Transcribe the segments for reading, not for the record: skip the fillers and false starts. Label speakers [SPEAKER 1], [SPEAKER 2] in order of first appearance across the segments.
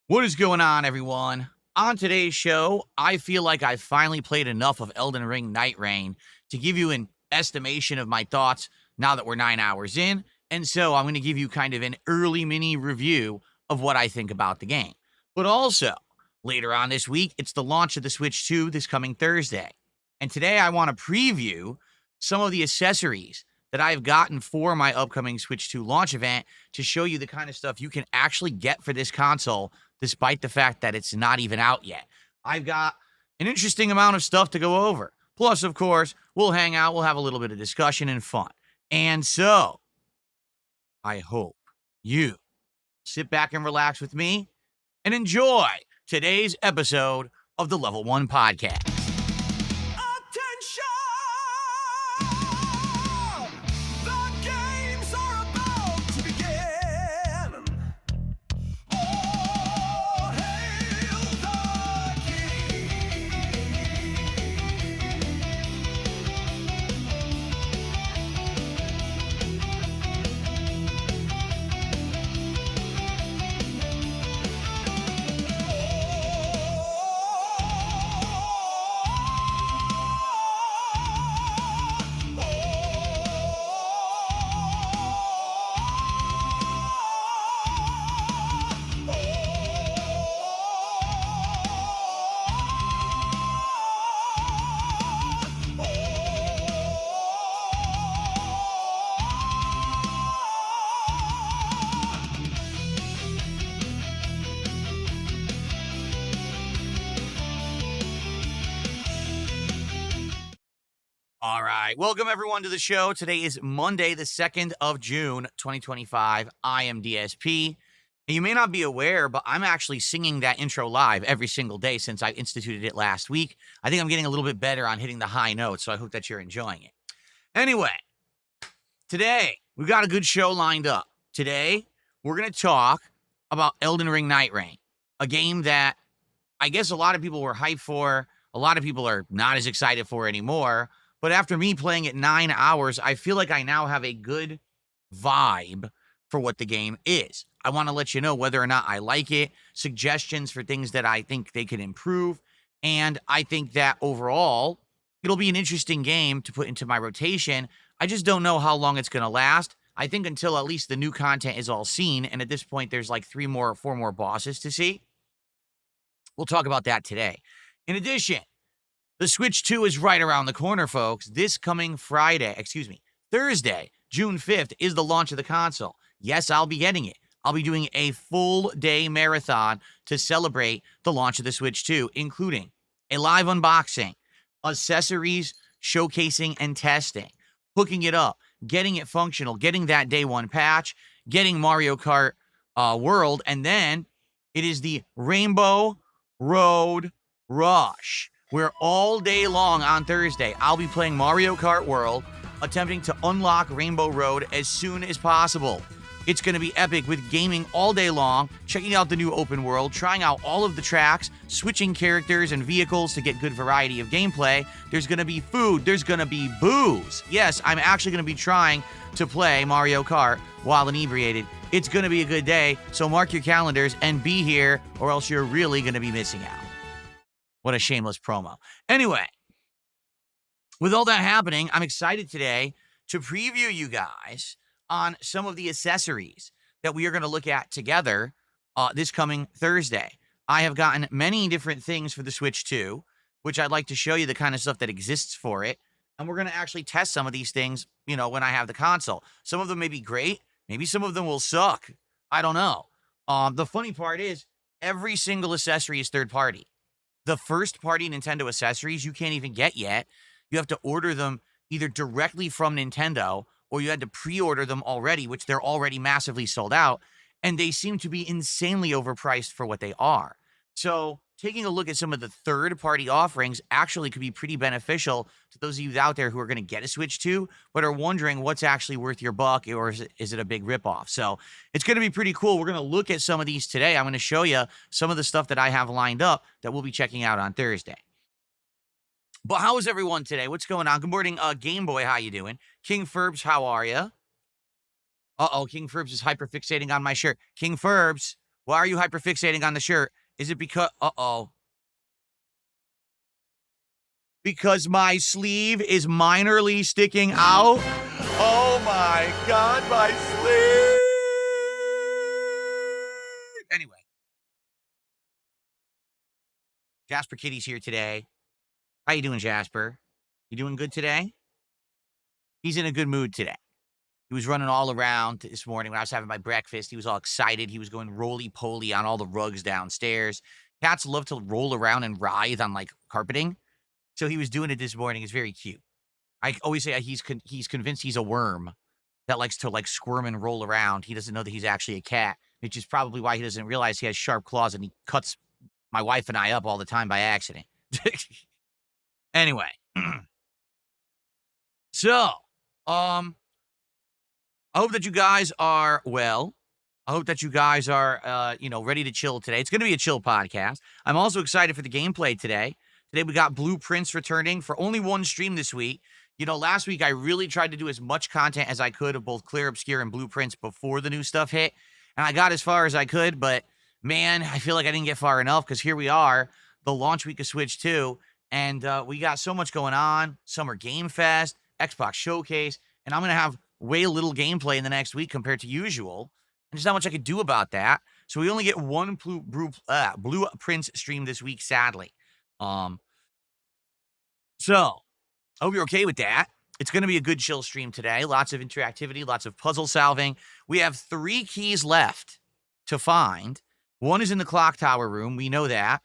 [SPEAKER 1] What is going on, everyone? On today's show, I feel like I've finally played enough of Elden Ring Nightreign to give you an estimation of my thoughts now that we're 9 hours in. And so I'm going to give you kind of an early mini review of what I think about the game. But also, later on this week, it's the launch of the Switch 2 this coming Thursday. And today I want to preview some of the accessories that I've gotten for my upcoming Switch 2 launch event to show you the kind of stuff you can actually get for this console despite the fact that it's not even out yet. I've got an interesting amount of stuff to go over. Plus, of course, we'll hang out, we'll have a little bit of discussion and fun. And so, I hope you sit back and relax with me and enjoy today's episode of the Level 1 Podcast. All right. Welcome, everyone, to the show. Today is Monday, the 2nd of June, 2025. I am DSP. And you may not be aware, but I'm actually singing that intro live every single day since I instituted it last week. I think I'm getting a little bit better on hitting the high notes, so I hope that you're enjoying it. Anyway, today, we've got a good show lined up. Today, we're going to talk about Elden Ring Nightreign, a game that I guess a lot of people were hyped for. A lot of people are not as excited for anymore. But after me playing it 9 hours, I feel like I now have a good vibe for what the game is. I want to let you know whether or not I like it, suggestions for things that I think they could improve. And I think that overall, it'll be an interesting game to put into my rotation. I just don't know how long it's going to last. I think until at least the new content is all seen. And at this point, there's like 4 more bosses to see. We'll talk about that today. In addition, the Switch 2 is right around the corner, folks. This coming Thursday, June 5th, is the launch of the console. Yes, I'll be getting it. I'll be doing a full day marathon to celebrate the launch of the Switch 2, including a live unboxing, accessories, showcasing and testing, hooking it up, getting it functional, getting that day one patch, getting Mario Kart World, and then it is the Rainbow Road Rush, where all day long on Thursday, I'll be playing Mario Kart World, attempting to unlock Rainbow Road as soon as possible. It's going to be epic with gaming all day long, checking out the new open world, trying out all of the tracks, switching characters and vehicles to get good variety of gameplay. There's going to be food. There's going to be booze. Yes, I'm actually going to be trying to play Mario Kart while inebriated. It's going to be a good day, so mark your calendars and be here, or else you're really going to be missing out. What a shameless promo. Anyway, with all that happening, I'm excited today to preview you guys on some of the accessories that we are going to look at together this coming Thursday. I have gotten many different things for the Switch 2, which I'd like to show you the kind of stuff that exists for it. And we're going to actually test some of these things, when I have the console. Some of them may be great. Maybe some of them will suck. I don't know. The funny part is every single accessory is third party. The first-party Nintendo accessories you can't even get yet. You have to order them either directly from Nintendo or you had to pre-order them already, which they're already massively sold out, and they seem to be insanely overpriced for what they are. So taking a look at some of the third-party offerings actually could be pretty beneficial to those of you out there who are going to get a Switch 2, but are wondering what's actually worth your buck, or is it a big ripoff? So it's going to be pretty cool. We're going to look at some of these today. I'm going to show you some of the stuff that I have lined up that we'll be checking out on Thursday. But how is everyone today? What's going on? Good morning, Game Boy. How you doing? King Ferbs, how are you? Uh-oh, King Ferbs is hyperfixating on my shirt. King Ferbs, Why are you hyperfixating on the shirt? Is it because, because my sleeve is minorly sticking out? Oh my God, my sleeve! Anyway, Jasper Kitty's here today. How you doing, Jasper? You doing good today? He's in a good mood today. He was running all around this morning when I was having my breakfast. He was all excited. He was going roly-poly on all the rugs downstairs. Cats love to roll around and writhe on, like, carpeting. So he was doing it this morning. It's very cute. I always say he's convinced he's a worm that likes to, like, squirm and roll around. He doesn't know that he's actually a cat, which is probably why he doesn't realize he has sharp claws and he cuts my wife and I up all the time by accident. Anyway. So, I hope that you guys are well. I hope that you guys are, ready to chill today. It's going to be a chill podcast. I'm also excited for the gameplay today. Today we got Blueprints returning for only one stream this week. Last week I really tried to do as much content as I could of both Clear Obscure and Blueprints before the new stuff hit. And I got as far as I could, but man, I feel like I didn't get far enough because here we are, the launch week of Switch 2, and we got so much going on. Summer Game Fest, Xbox Showcase, and I'm going to have way little gameplay in the next week compared to usual. And there's not much I could do about that. So we only get one Blueprints stream this week, sadly. So I hope you're okay with that. It's going to be a good chill stream today. Lots of interactivity, lots of puzzle solving. We have 3 keys left to find. One is in the clock tower room. We know that.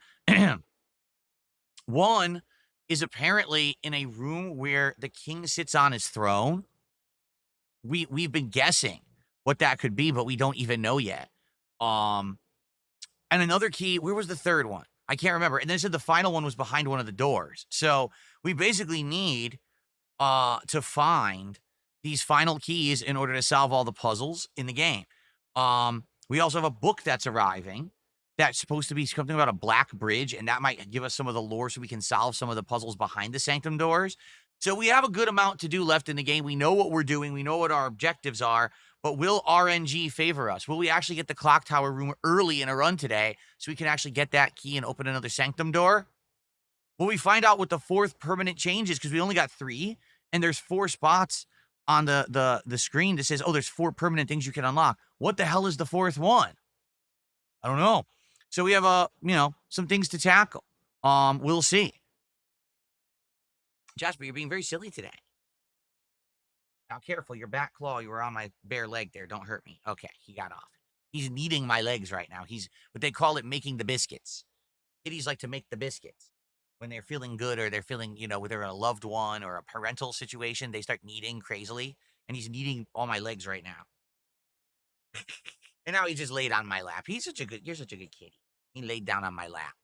[SPEAKER 1] One is apparently in a room where the king sits on his throne. We've been guessing what that could be, but we don't even know yet. And another key, where was the third one? I can't remember. And then it said the final one was behind one of the doors. So we basically need to find these final keys in order to solve all the puzzles in the game. We also have a book that's arriving that's supposed to be something about a black bridge, and that might give us some of the lore so we can solve some of the puzzles behind the sanctum doors. So we have a good amount to do left in the game. We know what we're doing. We know what our objectives are, but will RNG favor us? Will we actually get the clock tower room early in a run today so we can actually get that key and open another sanctum door? Will we find out what the 4th permanent change is? Because we only got 3, and there's 4 spots on the screen that says, oh, there's 4 permanent things you can unlock. What the hell is the 4th one? I don't know. So we have, some things to tackle. We'll see. Jasper, you're being very silly today. Now, careful, your back claw, you were on my bare leg there. Don't hurt me. Okay, he got off. He's kneading my legs right now. He's what they call it, making the biscuits. Kitties like to make the biscuits. When they're feeling good or they're feeling, they're in a loved one or a parental situation, they start kneading crazily. And he's kneading all my legs right now. And now he just laid on my lap. You're such a good kitty. He laid down on my lap.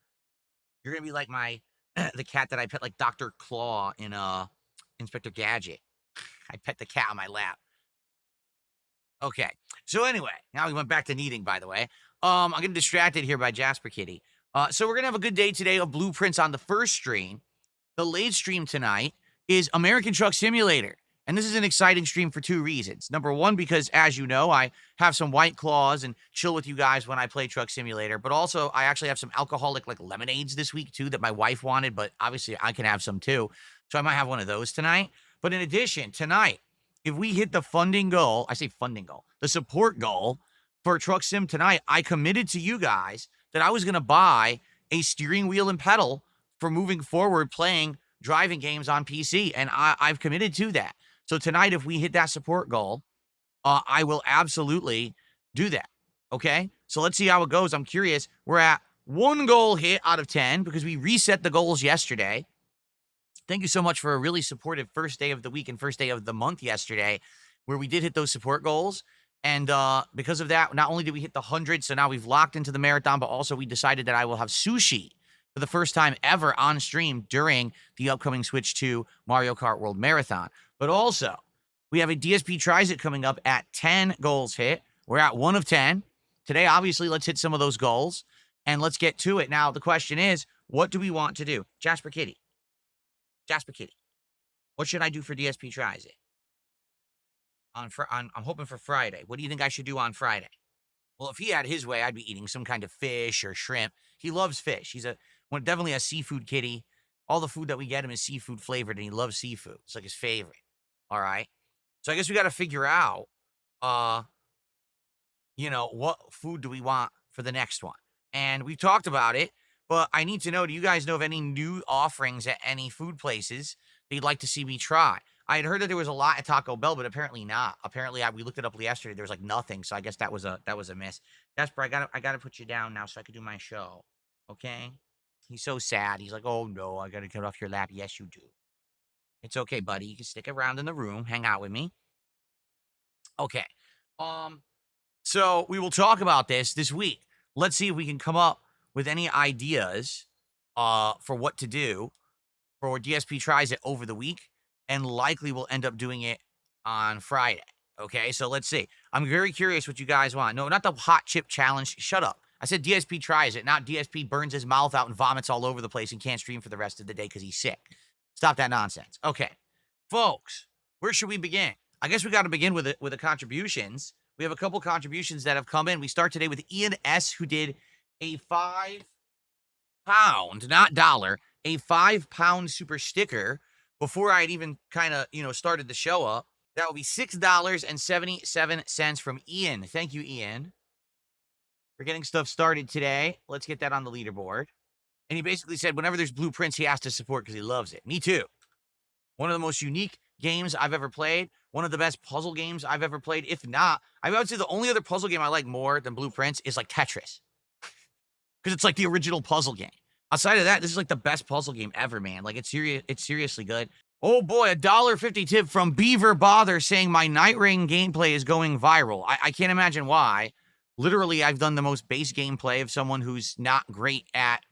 [SPEAKER 1] You're going to be like the cat that I pet, like Dr. Claw in Inspector Gadget. I pet the cat on my lap. Okay. So anyway, now we went back to kneading, by the way. I'm getting distracted here by Jasper Kitty. So we're going to have a good day today of Blueprints on the first stream. The late stream tonight is American Truck Simulator. And this is an exciting stream for 2 reasons. Number one, because as you know, I have some White Claws and chill with you guys when I play Truck Simulator. But also, I actually have some alcoholic, like, lemonades this week, too, that my wife wanted. But obviously, I can have some, too. So I might have one of those tonight. But in addition, tonight, if we hit the funding goal, I say funding goal, the support goal for Truck Sim tonight, I committed to you guys that I was going to buy a steering wheel and pedal for moving forward playing driving games on PC. And I've committed to that. So tonight, if we hit that support goal, I will absolutely do that. Okay? So let's see how it goes. I'm curious. We're at 1 goal hit out of 10 because we reset the goals yesterday. Thank you so much for a really supportive first day of the week and first day of the month yesterday, where we did hit those support goals. And because of that, not only did we hit the 100, so now we've locked into the marathon, but also we decided that I will have sushi for the first time ever on stream during the upcoming Switch 2 Mario Kart World Marathon. But also, we have a DSP Tries It coming up at 10 goals hit. We're at 1 of 10. Today, obviously, let's hit some of those goals, and let's get to it. Now, the question is, what do we want to do? Jasper Kitty, what should I do for DSP Tries It? I'm hoping for Friday. What do you think I should do on Friday? Well, if he had his way, I'd be eating some kind of fish or shrimp. He loves fish. He's definitely a seafood kitty. All the food that we get him is seafood flavored, and he loves seafood. It's like his favorite. All right. So I guess we got to figure out, uh, what food do we want for the next one? And we've talked about it, but I need to know, do you guys know of any new offerings at any food places that you'd like to see me try? I had heard that there was a lot at Taco Bell, but apparently not. Apparently, we looked it up yesterday. There was like nothing, so I guess that was a miss. Jasper, I gotta put you down now so I can do my show. Okay? He's so sad. He's like, oh no, I gotta get off your lap. Yes, you do. It's okay, buddy. You can stick around in the room, hang out with me. Okay. Um, so we will talk about this week. Let's see if we can come up with any ideas for what to do for DSP tries it over the week, and likely we'll end up doing it on Friday. Okay, so let's see. I'm very curious what you guys want. No, not the hot chip challenge. Shut up. I said DSP tries it, not DSP burns his mouth out and vomits all over the place and can't stream for the rest of the day because he's sick. Stop that nonsense. Okay, folks, where should we begin? I guess we got to begin with the contributions. We have a couple contributions that have come in. We start today with Ian S., who did a £5, not dollar, a £5 super sticker before I'd even kind of, started the show up. That will be $6.77 from Ian. Thank you, Ian, for getting stuff started today. Let's get that on the leaderboard. And he basically said whenever there's blueprints, he has to support because he loves it. Me too. One of the most unique games I've ever played. One of the best puzzle games I've ever played. If not, I would say the only other puzzle game I like more than Blueprints is like Tetris. Because it's like the original puzzle game. Outside of that, this is like the best puzzle game ever, man. Like it's seriously good. Oh boy, $1.50 tip from Beaver Bother saying my Nightreign gameplay is going viral. I can't imagine why. Literally, I've done the most base gameplay of someone who's not great at,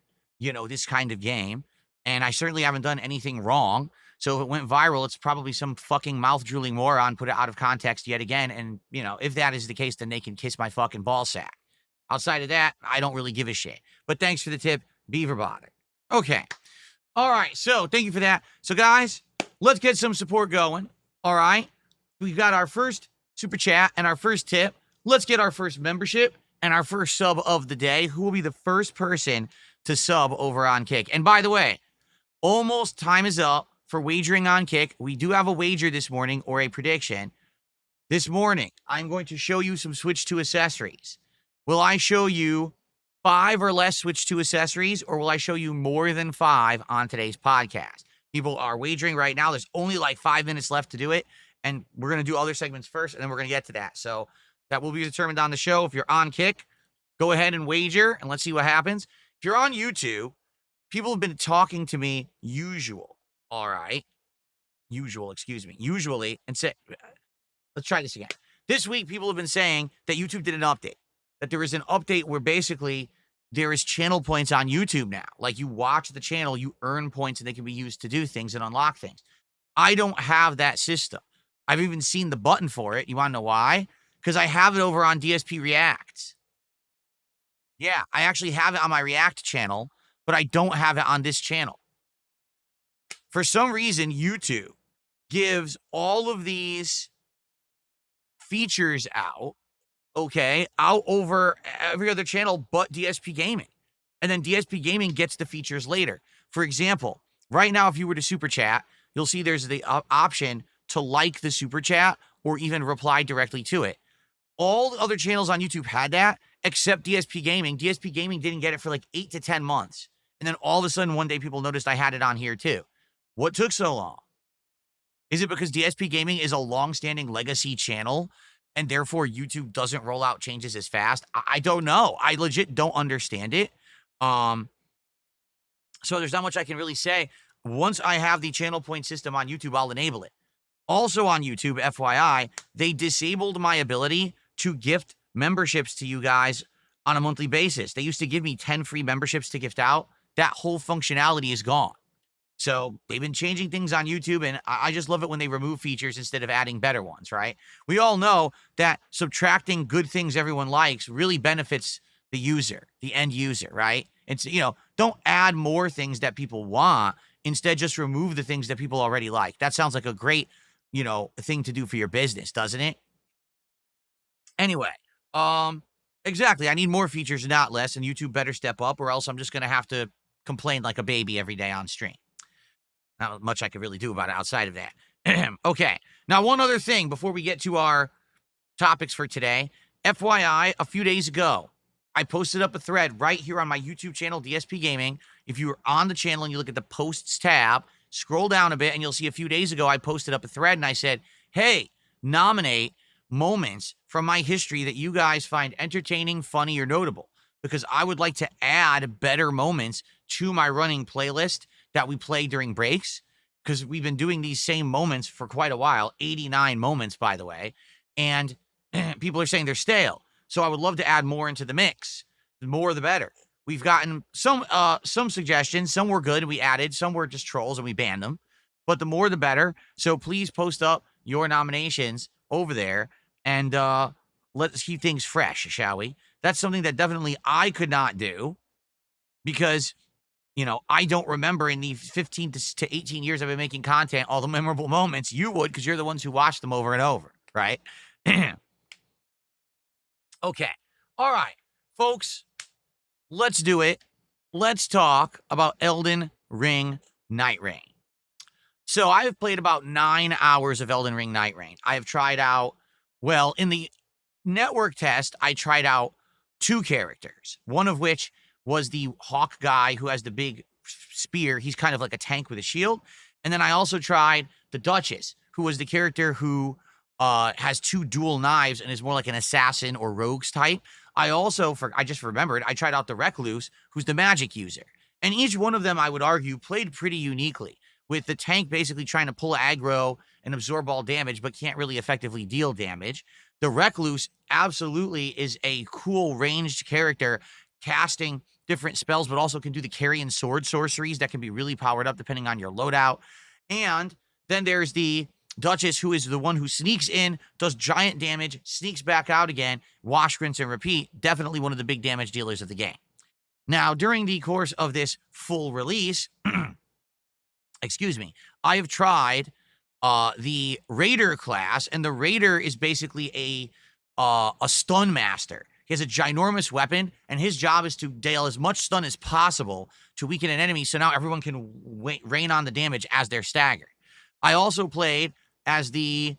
[SPEAKER 1] this kind of game. And I certainly haven't done anything wrong. So if it went viral, it's probably some fucking mouth-drooling moron put it out of context yet again. And, if that is the case, then they can kiss my fucking ball sack. Outside of that, I don't really give a shit. But thanks for the tip, Beaver Bother. Okay. All right. So thank you for that. So, guys, let's get some support going. All right. We've got our first super chat and our first tip. Let's get our first membership and our first sub of the day. Who will be the first person to sub over on Kick? And by the way, almost time is up for wagering on Kick. We do have a wager this morning, or a prediction. This morning, I'm going to show you some Switch 2 accessories. Will I show you 5 or less Switch 2 accessories, or will I show you more than 5 on today's podcast? People are wagering right now. There's only like 5 minutes left to do it, and we're going to do other segments first, and then we're going to get to that. So that will be determined on the show. If you're on Kick, go ahead and wager, and let's see what happens. If you're on YouTube, people have been talking to me usually, and say, let's try this again. This week, people have been saying that YouTube did an update, that there is an update where basically there is channel points on YouTube now. Like you watch the channel, you earn points, and they can be used to do things and unlock things. I don't have that system. I've even seen the button for it. You want to know why? Because I have it over on DSP React. Yeah, I actually have it on my React channel, but I don't have it on this channel. For some reason, YouTube gives all of these features out over every other channel but DSP Gaming. And then DSP Gaming gets the features later. For example, right now, if you were to super chat, you'll see there's the option to like the super chat or even reply directly to it. All the other channels on YouTube had that, except DSP Gaming. DSP Gaming didn't get it for like 8 to 10 months. And then all of a sudden, one day, people noticed I had it on here too. What took so long? Is it because DSP Gaming is a long-standing legacy channel and therefore YouTube doesn't roll out changes as fast? I don't know. I legit don't understand it. So there's not much I can really say. Once I have the channel point system on YouTube, I'll enable it. Also on YouTube, FYI, they disabled my ability to gift memberships to you guys on a monthly basis. They used to give me 10 free memberships to gift out. That whole functionality is gone. So they've been changing things on YouTube, and I just love it when they remove features instead of adding better ones, right? We all know that subtracting good things everyone likes really benefits the user, the end user, right? It's, don't add more things that people want. Instead, just remove the things that people already like. That sounds like a great, thing to do for your business, doesn't it? Anyway, Exactly. I need more features, not less, and YouTube better step up, or else I'm just going to have to complain like a baby every day on stream. Not much I could really do about it outside of that. Okay. Now, one other thing before we get to our topics for today. FYI, a few days ago, I posted up a thread right here on my YouTube channel, DSPGaming. If you are on the channel and you look at the posts tab, scroll down a bit and you'll see a few days ago I posted up a thread and I said, hey, nominate moments from my history that you guys find entertaining, funny, or notable, because I would like to add better moments to my running playlist that we play during breaks, because we've been doing these same moments for quite a while, 89 moments, by the way, and people are saying they're stale. So I would love to add more into the mix. The more the better. We've gotten some suggestions. Some were good and we added. Some were just trolls and we banned them. But the more the better. So please post up your nominations over there and let's keep things fresh, shall we? That's something that definitely I could not do because, you know, I don't remember in the 15 to 18 years I've been making content all the memorable moments. You would, because you're the ones who watch them over and over, right? Okay. All right, folks, let's do it. Let's talk about Elden Ring Nightreign. So I have played about 9 hours of Elden Ring Nightreign. I have tried out, well, in the network test, I tried out 2 characters, one of which was the hawk guy who has the big spear. He's kind of like a tank with a shield. And then I also tried the Duchess, who was the character who has 2 dual knives and is more like an assassin or rogues type. I just remembered, I tried out the Recluse, who's the magic user. And each one of them, I would argue, played pretty uniquely, with the tank basically trying to pull aggro and absorb all damage, but can't really effectively deal damage. The Recluse absolutely is a cool ranged character, casting different spells, but also can do the carry sword sorceries that can be really powered up depending on your loadout. And then there's the Duchess, who is the one who sneaks in, does giant damage, sneaks back out again, wash, rinse, and repeat. Definitely one of the big damage dealers of the game. Now, during the course of this full release, excuse me, I have tried the Raider class, and the Raider is basically a stun master. He has a ginormous weapon, and his job is to deal as much stun as possible to weaken an enemy, so now everyone can rain on the damage as they're staggered. I also played as I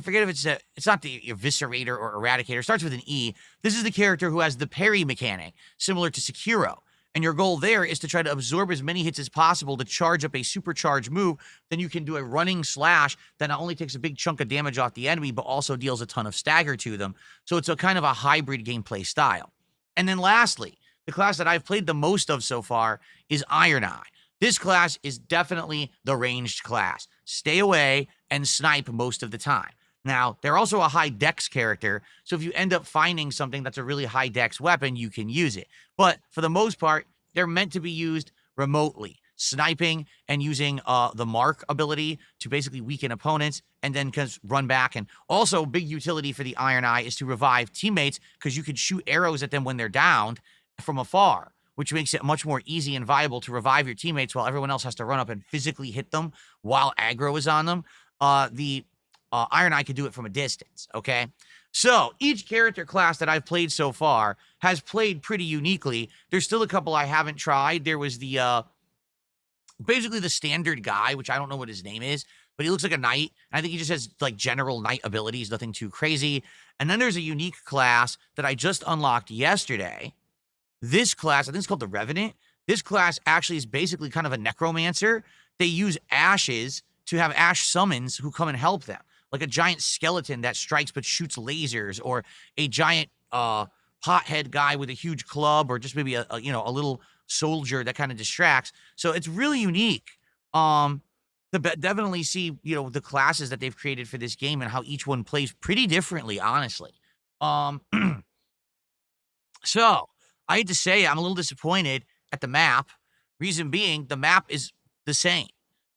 [SPEAKER 1] forget if it's not the Eviscerator or Eradicator. It starts with an E. This is the character who has the parry mechanic, similar to Sekiro. And your goal there is to try to absorb as many hits as possible to charge up a supercharged move. Then you can do a running slash that not only takes a big chunk of damage off the enemy, but also deals a ton of stagger to them. So it's a kind of a hybrid gameplay style. And then lastly, the class that I've played the most of so far is Iron Eye. This class is definitely the ranged class. Stay away and snipe most of the time. Now, they're also a high dex character, so if you end up finding something that's a really high dex weapon, you can use it. But for the most part, they're meant to be used remotely, sniping and using the mark ability to basically weaken opponents and then run back. And also, big utility for the Iron Eye is to revive teammates, because you can shoot arrows at them when they're downed from afar, which makes it much more easy and viable to revive your teammates while everyone else has to run up and physically hit them while aggro is on them. The Iron Eye can do it from a distance, okay? So each character class that I've played so far has played pretty uniquely. There's still a couple I haven't tried. There was the basically the standard guy, which I don't know what his name is, but he looks like a knight. And I think he just has like general knight abilities, nothing too crazy. And then there's a unique class that I just unlocked yesterday. This class, I think it's called the Revenant. This class actually is basically kind of a necromancer. They use ashes to have ash summons who come and help them, like a giant skeleton that strikes but shoots lasers, or a giant pothead guy with a huge club, or just maybe a little soldier that kind of distracts. So it's really unique. Definitely see, the classes that they've created for this game and how each one plays pretty differently, honestly. So I hate to say I'm a little disappointed at the map. Reason being, the map is the same.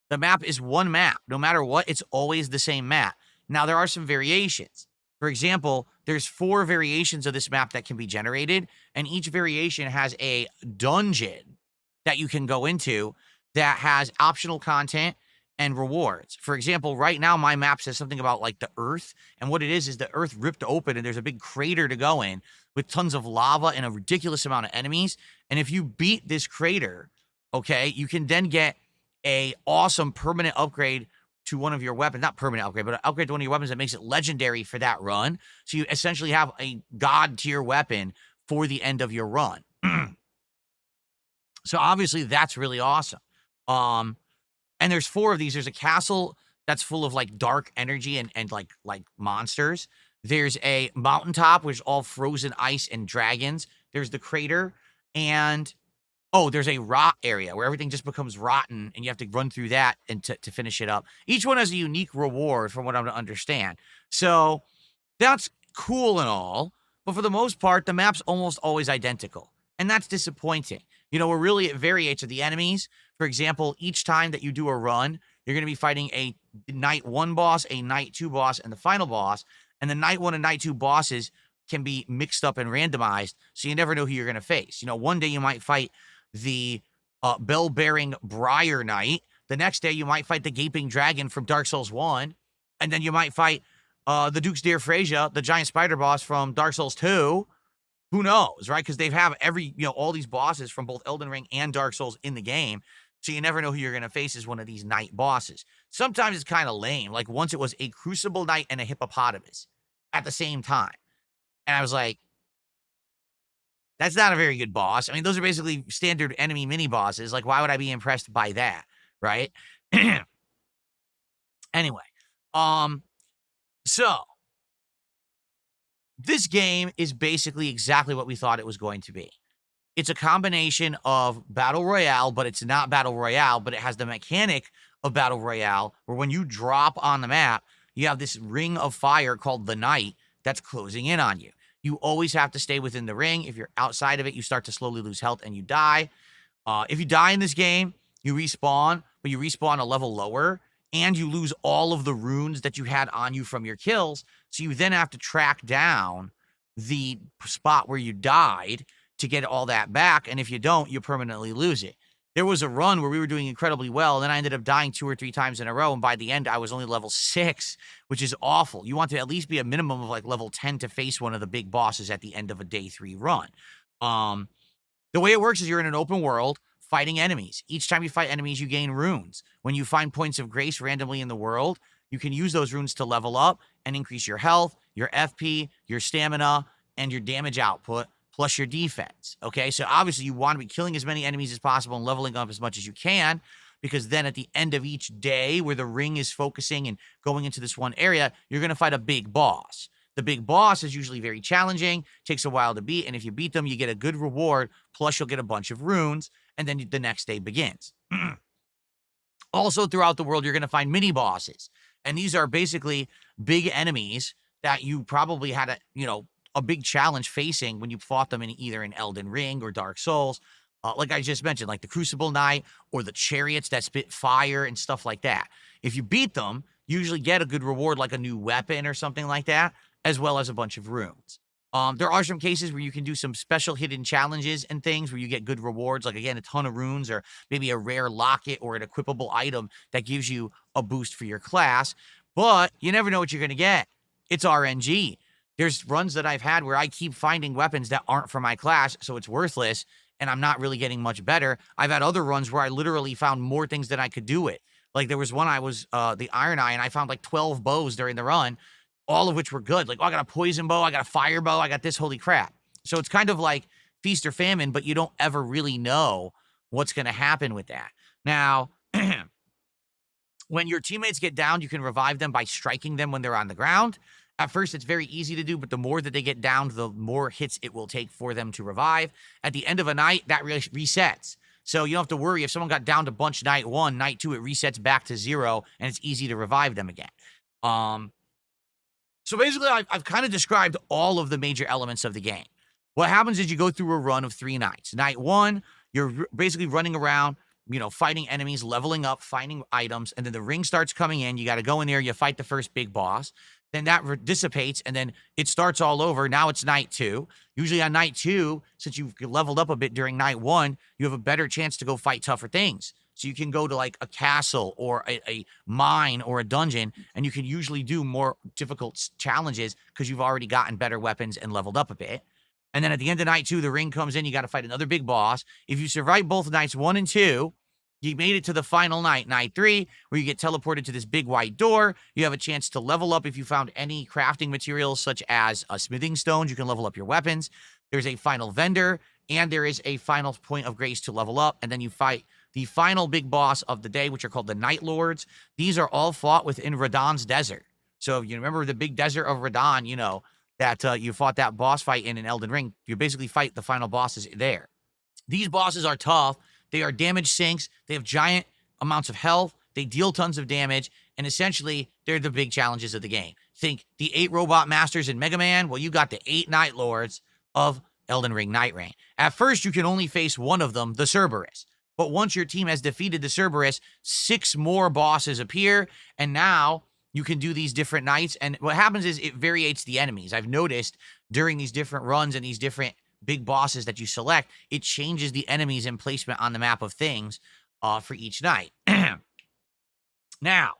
[SPEAKER 1] The map is one map. No matter what, it's always the same map. Now, there are some variations. For example, there's 4 variations of this map that can be generated, and each variation has a dungeon that you can go into that has optional content and rewards. For example, right now my map says something about like the Earth, and what it is the Earth ripped open and there's a big crater to go in with tons of lava and a ridiculous amount of enemies. And if you beat this crater, okay, you can then get a awesome permanent upgrade to one of your weapons. Not permanent upgrade, but an upgrade to one of your weapons that makes it legendary for that run. So you essentially have a god tier weapon for the end of your run. So obviously that's really awesome. And there's 4 of these. There's a castle that's full of like dark energy and like monsters. There's a mountaintop, which is all frozen ice and dragons. There's the crater, and there's a rot area where everything just becomes rotten, and you have to run through that and to finish it up. Each one has a unique reward, from what I'm to understand. So that's cool and all, but for the most part, the map's almost always identical, and that's disappointing. You know, where really it variates are the enemies. For example, each time that you do a run, you're going to be fighting a Night 1 boss, a Night 2 boss, and the final boss. And the Night 1 and Night 2 bosses can be mixed up and randomized, so you never know who you're going to face. You know, one day you might fight the bell-bearing Briar Knight. The next day you might fight the Gaping Dragon from Dark Souls 1. And then you might fight the Duke's Dear Freyja, the giant spider boss from Dark Souls 2. Who knows, right? Because they have all these bosses from both Elden Ring and Dark Souls in the game. So you never know who you're going to face as one of these Knight bosses. Sometimes it's kind of lame. Like once it was a Crucible Knight and a Hippopotamus at the same time. And I was like, that's not a very good boss. I mean, those are basically standard enemy mini bosses. Like, why would I be impressed by that? Right? Anyway, so this game is basically exactly what we thought it was going to be. It's a combination of Battle Royale, but it's not Battle Royale, but it has the mechanic of Battle Royale, where when you drop on the map, you have this ring of fire called the Night that's closing in on you. You always have to stay within the ring. If you're outside of it, you start to slowly lose health and you die. If you die in this game, you respawn, but you respawn a level lower, and you lose all of the runes that you had on you from your kills. So you then have to track down the spot where you died to get all that back. And if you don't, you permanently lose it. There was a run where we were doing incredibly well, and then I ended up dying 2 or 3 times in a row. And by the end, I was only level 6, which is awful. You want to at least be a minimum of like level 10 to face one of the big bosses at the end of a day 3 run. The way it works is you're in an open world fighting enemies. Each time you fight enemies, you gain runes. When you find points of grace randomly in the world, you can use those runes to level up and increase your health, your FP, your stamina, and your damage output, plus your defense. Okay, so obviously you want to be killing as many enemies as possible and leveling up as much as you can, because then at the end of each day where the ring is focusing and going into this one area, you're going to fight a big boss. The big boss is usually very challenging, takes a while to beat, and if you beat them, you get a good reward, plus you'll get a bunch of runes, and then the next day begins. Also, throughout the world, you're going to find mini bosses, and these are basically big enemies that you probably had a big challenge facing when you fought them in either in Elden Ring or Dark Souls. Like I just mentioned, like the Crucible Knight or the chariots that spit fire and stuff like that. If you beat them, you usually get a good reward like a new weapon or something like that, as well as a bunch of runes. There are some cases where you can do some special hidden challenges and things where you get good rewards, like, again, a ton of runes or maybe a rare locket or an equipable item that gives you a boost for your class. But you never know what you're going to get. It's RNG. There's runs that I've had where I keep finding weapons that aren't for my class, so it's worthless, and I'm not really getting much better. I've had other runs where I literally found more things than I could do it. Like, there was one I was the Iron Eye, and I found like 12 bows during the run, all of which were good. Like, I got a poison bow, I got a fire bow, I got this, holy crap. So it's kind of like feast or famine, but you don't ever really know what's going to happen with that. Now, when your teammates get down, you can revive them by striking them when they're on the ground. At first, it's very easy to do, but the more that they get down, the more hits it will take for them to revive. At the end of a night, that resets. So you don't have to worry. If someone got down to bunch night 1, night 2, it resets back to 0, and it's easy to revive them again. So basically, I've kind of described all of the major elements of the game. What happens is you go through a run of 3 nights. Night 1, you're basically running around, fighting enemies, leveling up, finding items, and then the ring starts coming in. You got to go in there, you fight the first big boss. Then that dissipates, and then it starts all over. Now it's night 2. Usually on night 2, since you've leveled up a bit during night 1, you have a better chance to go fight tougher things. So you can go to like a castle or a mine or a dungeon, and you can usually do more difficult challenges because you've already gotten better weapons and leveled up a bit. And then at the end of night 2, the ring comes in. You got to fight another big boss. If you survive both nights 1 and 2, you made it to the final night, night 3, where you get teleported to this big white door. You have a chance to level up if you found any crafting materials, such as smithing stones. You can level up your weapons. There's a final vendor, and there is a final point of grace to level up. And then you fight the final big boss of the day, which are called the Night Lords. These are all fought within Radahn's desert. So if you remember the big desert of Radahn, you know, that you fought that boss fight in Elden Ring. You basically fight the final bosses there. These bosses are tough. They are damage sinks. They have giant amounts of health. They deal tons of damage. And essentially, they're the big challenges of the game. Think the 8 robot masters in Mega Man. Well, you got the 8 Night Lords of Elden Ring Nightreign. At first, you can only face one of them, the Cerberus. But once your team has defeated the Cerberus, 6 more bosses appear. And now you can do these different nights. And what happens is it variates the enemies. I've noticed during these different runs and these different big bosses that you select, it changes the enemies and placement on the map of things for each night. Now,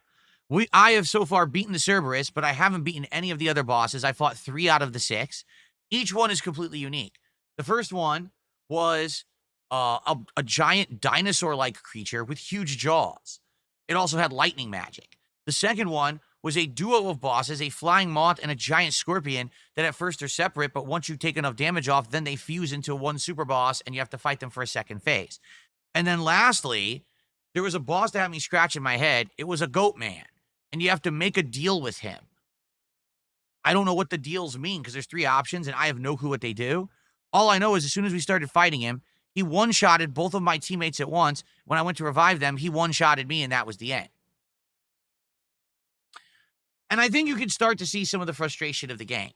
[SPEAKER 1] I have so far beaten the Cerberus, but I haven't beaten any of the other bosses. I fought 3 out of the 6. Each one is completely unique. The first one was a giant dinosaur-like creature with huge jaws. It also had lightning magic. The second one was a duo of bosses, a flying moth and a giant scorpion that at first are separate, but once you take enough damage off, then they fuse into one super boss, and you have to fight them for a second phase. And then lastly, there was a boss that had me scratching my head. It was a goat man, and you have to make a deal with him. I don't know what the deals mean because there's 3 options, and I have no clue what they do. All I know is as soon as we started fighting him, he one-shotted both of my teammates at once. When I went to revive them, he one-shotted me, and that was the end. And I think you can start to see some of the frustration of the game.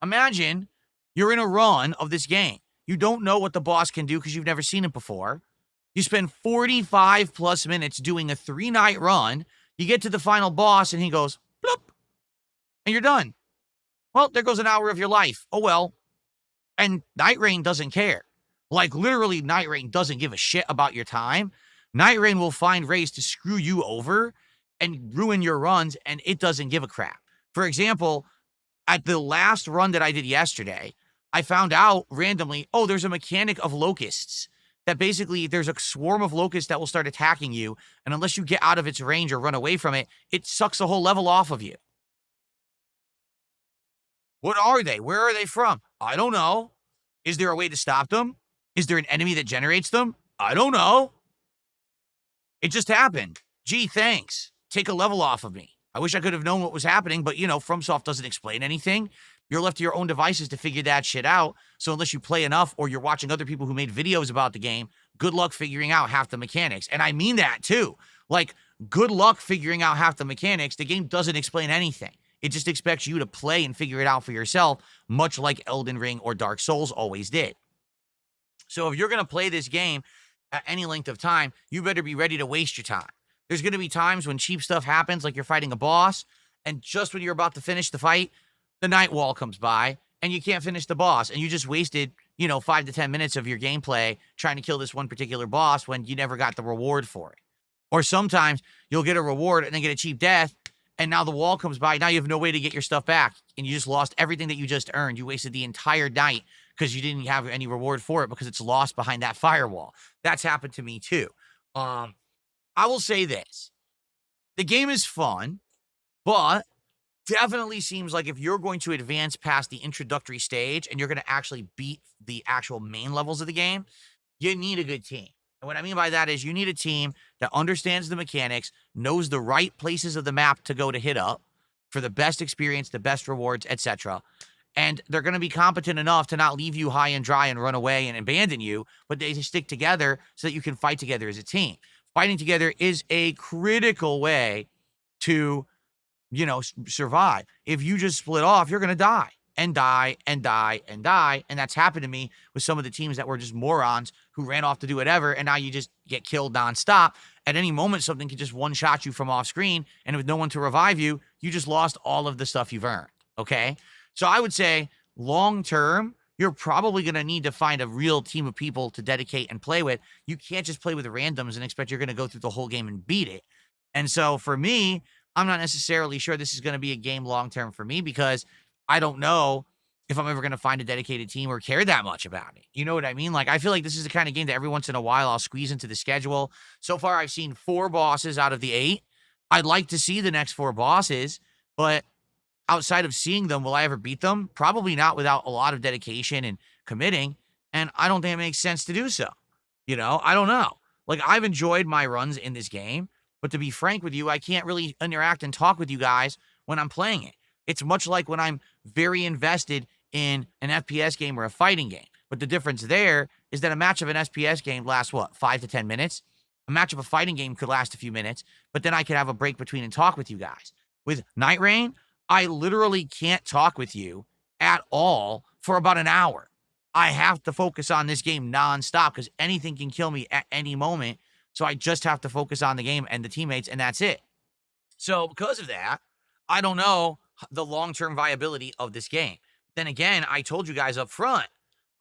[SPEAKER 1] Imagine you're in a run of this game. You don't know what the boss can do because you've never seen it before. You spend 45 plus minutes doing a 3-night run. You get to the final boss and he goes, bloop, and you're done. Well, there goes an hour of your life. Oh, well. And Nightreign doesn't care. Like, literally, Nightreign doesn't give a shit about your time. Nightreign will find ways to screw you over and ruin your runs, and it doesn't give a crap. For example, at the last run that I did yesterday, I found out randomly, oh, there's a mechanic of locusts. That basically, there's a swarm of locusts that will start attacking you, and unless you get out of its range or run away from it, it sucks the whole level off of you. What are they? Where are they from? I don't know. Is there a way to stop them? Is there an enemy that generates them? I don't know. It just happened. Gee, thanks. Take a level off of me. I wish I could have known what was happening, but, you know, FromSoft doesn't explain anything. You're left to your own devices to figure that shit out. So unless you play enough or you're watching other people who made videos about the game, good luck figuring out half the mechanics. And I mean that, too. Like, good luck figuring out half the mechanics. The game doesn't explain anything. It just expects you to play and figure it out for yourself, much like Elden Ring or Dark Souls always did. So if you're going to play this game at any length of time, you better be ready to waste your time. There's going to be times when cheap stuff happens, like you're fighting a boss, and just when you're about to finish the fight, the night wall comes by, and you can't finish the boss, and you just wasted, 5 to 10 minutes of your gameplay trying to kill this one particular boss when you never got the reward for it. Or sometimes you'll get a reward and then get a cheap death, and now the wall comes by. Now you have no way to get your stuff back, and you just lost everything that you just earned. You wasted the entire night because you didn't have any reward for it because it's lost behind that firewall. That's happened to me too. I will say this. The game is fun, but definitely seems like if you're going to advance past the introductory stage and you're going to actually beat the actual main levels of the game, you need a good team. And what I mean by that is you need a team that understands the mechanics, knows the right places of the map to go to hit up for the best experience, the best rewards, etc. And they're going to be competent enough to not leave you high and dry and run away and abandon you, but they stick together so that you can fight together as a team. Fighting together is a critical way to, survive. If you just split off, you're going to die and die and die and die. And that's happened to me with some of the teams that were just morons who ran off to do whatever. And now you just get killed nonstop. At any moment, something could just one-shot you from off screen. And with no one to revive you, you just lost all of the stuff you've earned. Okay? So I would say long-term, you're probably going to need to find a real team of people to dedicate and play with. You can't just play with randoms and expect you're going to go through the whole game and beat it. And so for me, I'm not necessarily sure this is going to be a game long term for me because I don't know if I'm ever going to find a dedicated team or care that much about it. You know what I mean? Like, I feel like this is the kind of game that every once in a while I'll squeeze into the schedule. So far, I've seen 4 bosses out of the 8. I'd like to see the next 4 bosses, but outside of seeing them, will I ever beat them? Probably not without a lot of dedication and committing. And I don't think it makes sense to do so. You know, I don't know. Like, I've enjoyed my runs in this game, but to be frank with you, I can't really interact and talk with you guys when I'm playing it. It's much like when I'm very invested in an FPS game or a fighting game. But the difference there is that a match of an FPS game lasts, what, 5 to 10 minutes? A match of a fighting game could last a few minutes, but then I could have a break between and talk with you guys. With Nightreign, I literally can't talk with you at all for about an hour. I have to focus on this game nonstop because anything can kill me at any moment. So I just have to focus on the game and the teammates, and that's it. So because of that, I don't know the long-term viability of this game. Then again, I told you guys up front,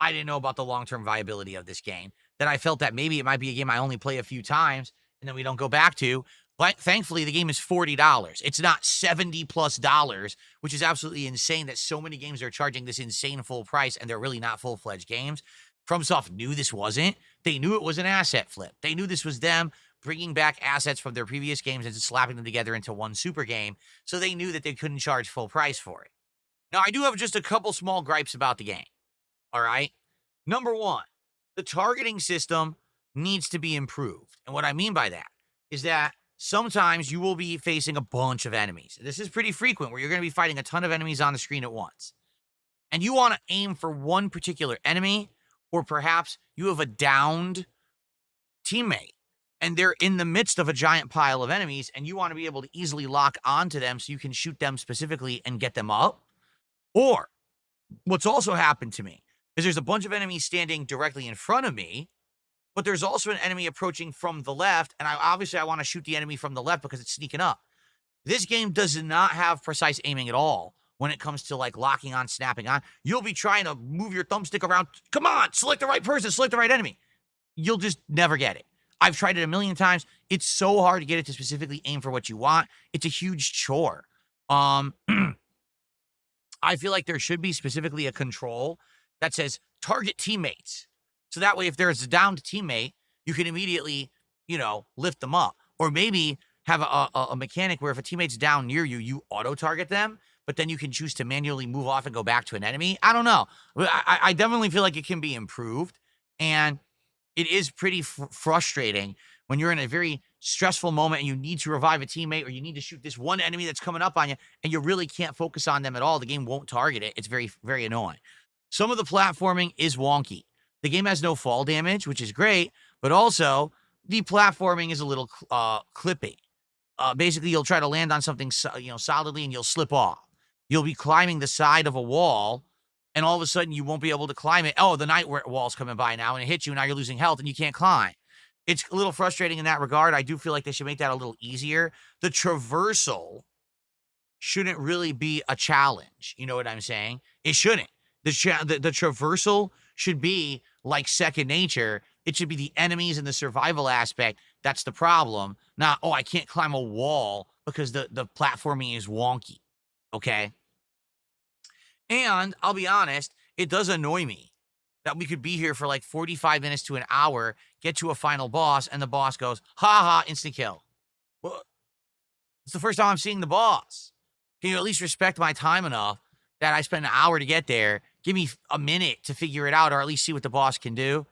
[SPEAKER 1] I didn't know about the long-term viability of this game. That I felt that maybe it might be a game I only play a few times and then we don't go back to. But thankfully, the game is $40. It's not $70+, which is absolutely insane that so many games are charging this insane full price and they're really not full-fledged games. FromSoft knew this wasn't. They knew it was an asset flip. They knew this was them bringing back assets from their previous games and slapping them together into one super game. So they knew that they couldn't charge full price for it. Now, I do have just a couple small gripes about the game. All right. Number one, the targeting system needs to be improved. And what I mean by that is that sometimes you will be facing a bunch of enemies. This is pretty frequent where you're going to be fighting a ton of enemies on the screen at once. And you want to aim for one particular enemy, or perhaps you have a downed teammate and they're in the midst of a giant pile of enemies and you want to be able to easily lock onto them so you can shoot them specifically and get them up. Or what's also happened to me is there's a bunch of enemies standing directly in front of me, but there's also an enemy approaching from the left, and I want to shoot the enemy from the left because it's sneaking up. This game does not have precise aiming at all when it comes to like locking on, snapping on. You'll be trying to move your thumbstick around. Come on, select the right person, select the right enemy. You'll just never get it. I've tried it a million times. It's so hard to get it to specifically aim for what you want. It's a huge chore. I feel like there should be specifically a control that says target teammates. So that way, if there's a downed teammate, you can immediately, lift them up. Or maybe have a mechanic where if a teammate's down near you, you auto-target them, but then you can choose to manually move off and go back to an enemy. I don't know. I definitely feel like it can be improved. And it is pretty frustrating when you're in a very stressful moment and you need to revive a teammate or you need to shoot this one enemy that's coming up on you and you really can't focus on them at all. The game won't target it. It's very, very annoying. Some of the platforming is wonky. The game has no fall damage, which is great, but also the platforming is a little clippy. Basically, you'll try to land on something solidly and you'll slip off. You'll be climbing the side of a wall and all of a sudden you won't be able to climb it. Oh, the night wall's coming by now and it hits you. Now you're losing health and you can't climb. It's a little frustrating in that regard. I do feel like they should make that a little easier. The traversal shouldn't really be a challenge. You know what I'm saying? It shouldn't. The traversal should be like second nature. It should be the enemies and the survival aspect. That's the problem. Not, I can't climb a wall because the platforming is wonky. Okay? And I'll be honest, it does annoy me that we could be here for like 45 minutes to an hour, get to a final boss, and the boss goes, ha, instant kill. Well, it's the first time I'm seeing the boss. Can you at least respect my time enough that I spent an hour to get there? Give me a minute to figure it out or at least see what the boss can do.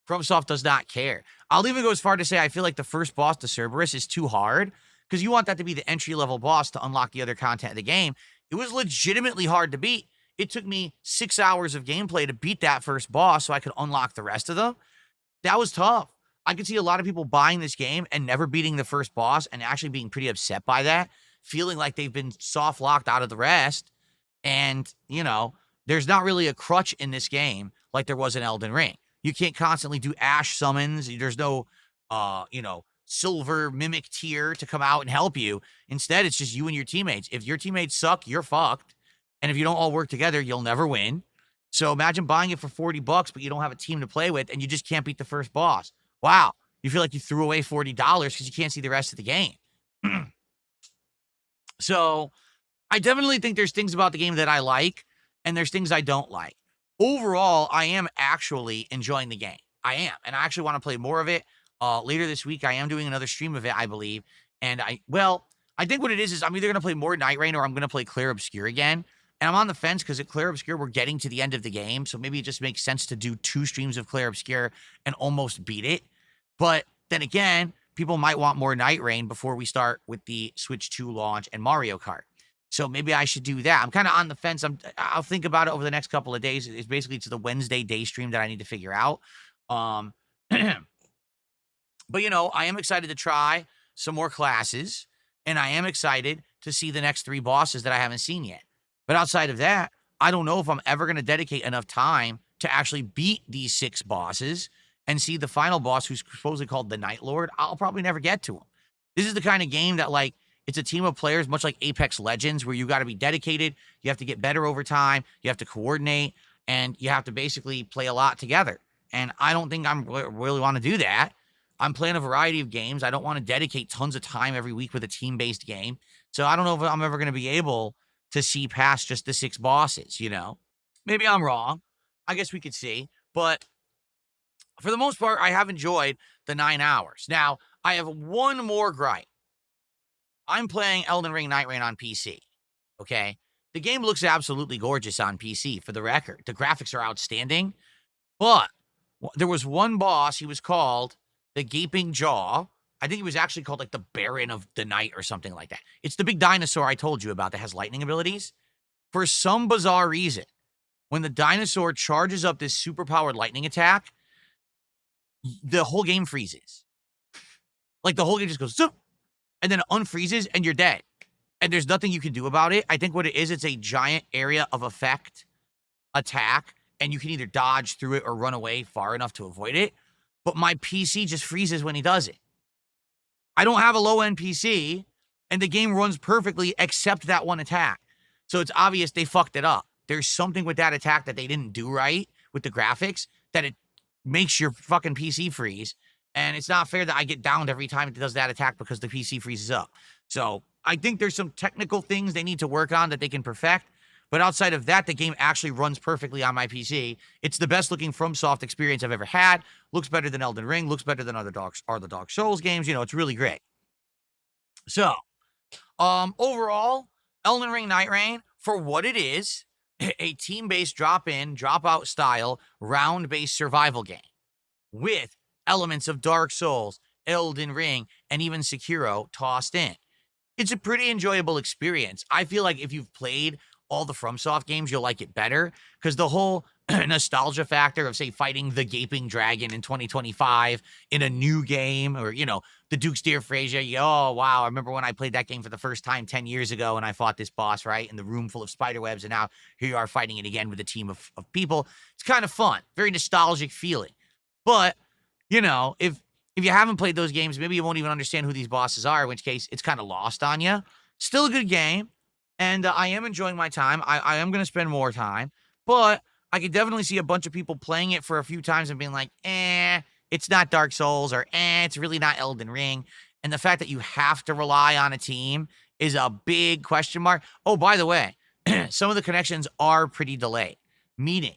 [SPEAKER 1] FromSoft does not care. I'll even go as far to say I feel like the first boss, the Cerberus, is too hard because you want that to be the entry-level boss to unlock the other content of the game. It was legitimately hard to beat. It took me 6 hours of gameplay to beat that first boss so I could unlock the rest of them. That was tough. I could see a lot of people buying this game and never beating the first boss and actually being pretty upset by that, feeling like they've been soft-locked out of the rest. And, there's not really a crutch in this game like there was in Elden Ring. You can't constantly do Ash summons. There's no, silver mimic tier to come out and help you. Instead, it's just you and your teammates. If your teammates suck, you're fucked. And if you don't all work together, you'll never win. So imagine buying it for $40, but you don't have a team to play with and you just can't beat the first boss. Wow. You feel like you threw away $40 because you can't see the rest of the game. So I definitely think there's things about the game that I like and there's things I don't like. Overall, I am actually enjoying the game. I am. And I actually want to play more of it. Later this week, I am doing another stream of it, I believe. And I think what it is I'm either going to play more Nightreign or I'm going to play Clair Obscur again. And I'm on the fence because at Clair Obscur, we're getting to the end of the game. So maybe it just makes sense to do 2 streams of Clair Obscur and almost beat it. But then again, people might want more Nightreign before we start with the Switch 2 launch and Mario Kart. So maybe I should do that. I'm kind of on the fence. I'll think about it over the next couple of days. It's basically the Wednesday day stream that I need to figure out. But I am excited to try some more classes, and I am excited to see the next 3 bosses that I haven't seen yet. But outside of that, I don't know if I'm ever going to dedicate enough time to actually beat these 6 bosses and see the final boss, who's supposedly called the Night Lord. I'll probably never get to him. This is the kind of game that, it's a team of players, much like Apex Legends, where you got to be dedicated. You have to get better over time. You have to coordinate, and you have to basically play a lot together. And I don't think I'm really want to do that. I'm playing a variety of games. I don't want to dedicate tons of time every week with a team-based game. So I don't know if I'm ever going to be able to see past just the 6 bosses, Maybe I'm wrong. I guess we could see. But for the most part, I have enjoyed the 9 hours. Now, I have one more gripe. I'm playing Elden Ring Nightreign on PC, okay? The game looks absolutely gorgeous on PC, for the record. The graphics are outstanding, but there was one boss. He was called the Gaping Jaw. I think he was actually called, the Baron of the Night or something like that. It's the big dinosaur I told you about that has lightning abilities. For some bizarre reason, when the dinosaur charges up this super-powered lightning attack, the whole game freezes. The whole game just goes, zoop, and then it unfreezes, and you're dead. And there's nothing you can do about it. I think what it is, it's a giant area of effect attack, and you can either dodge through it or run away far enough to avoid it. But my PC just freezes when he does it. I don't have a low-end PC, and the game runs perfectly except that one attack. So it's obvious they fucked it up. There's something with that attack that they didn't do right with the graphics that it makes your fucking PC freeze. And it's not fair that I get downed every time it does that attack because the PC freezes up. So I think there's some technical things they need to work on that they can perfect. But outside of that, the game actually runs perfectly on my PC. It's the best looking FromSoft experience I've ever had. Looks better than Elden Ring. Looks better than the Dark Souls games. It's really great. So, overall, Elden Ring Nightreign, for what it is, a team-based drop-in, drop-out style, round-based survival game with elements of Dark Souls, Elden Ring, and even Sekiro tossed in. It's a pretty enjoyable experience. I feel like if you've played all the FromSoft games, you'll like it better, because the whole nostalgia factor of, say, fighting the Gaping Dragon in 2025 in a new game, or, the Duke's Deer Frazier. Oh, wow, I remember when I played that game for the first time 10 years ago, and I fought this boss, right, in the room full of spiderwebs, and now here you are fighting it again with a team of people. It's kind of fun. Very nostalgic feeling. But if you haven't played those games, maybe you won't even understand who these bosses are, in which case it's kind of lost on you. Still a good game, and I am enjoying my time. I am going to spend more time, but I could definitely see a bunch of people playing it for a few times and being like, it's not Dark Souls, or it's really not Elden Ring. And the fact that you have to rely on a team is a big question mark. Oh, by the way, some of the connections are pretty delayed, meaning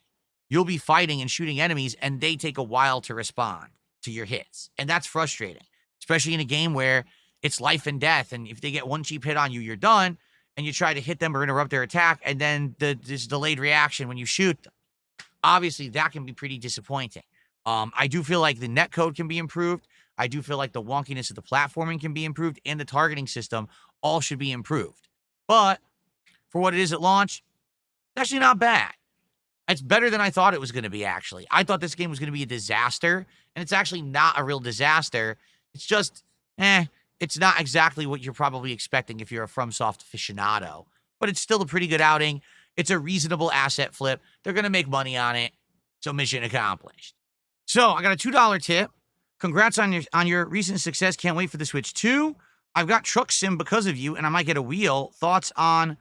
[SPEAKER 1] you'll be fighting and shooting enemies, and they take a while to respond to your hits. And that's frustrating, especially in a game where it's life and death. And if they get one cheap hit on you, you're done. And you try to hit them or interrupt their attack, and then this delayed reaction when you shoot them. Obviously, that can be pretty disappointing. I do feel like the netcode can be improved. I do feel like the wonkiness of the platforming can be improved, and the targeting system all should be improved. But for what it is at launch, it's actually not bad. It's better than I thought it was going to be, actually. I thought this game was going to be a disaster, and it's actually not a real disaster. It's just, it's not exactly what you're probably expecting if you're a FromSoft aficionado. But it's still a pretty good outing. It's a reasonable asset flip. They're going to make money on it, so mission accomplished. So, I got a $2 tip. Congrats on your recent success. Can't wait for the Switch 2. I've got Truck Sim because of you, and I might get a wheel. Thoughts on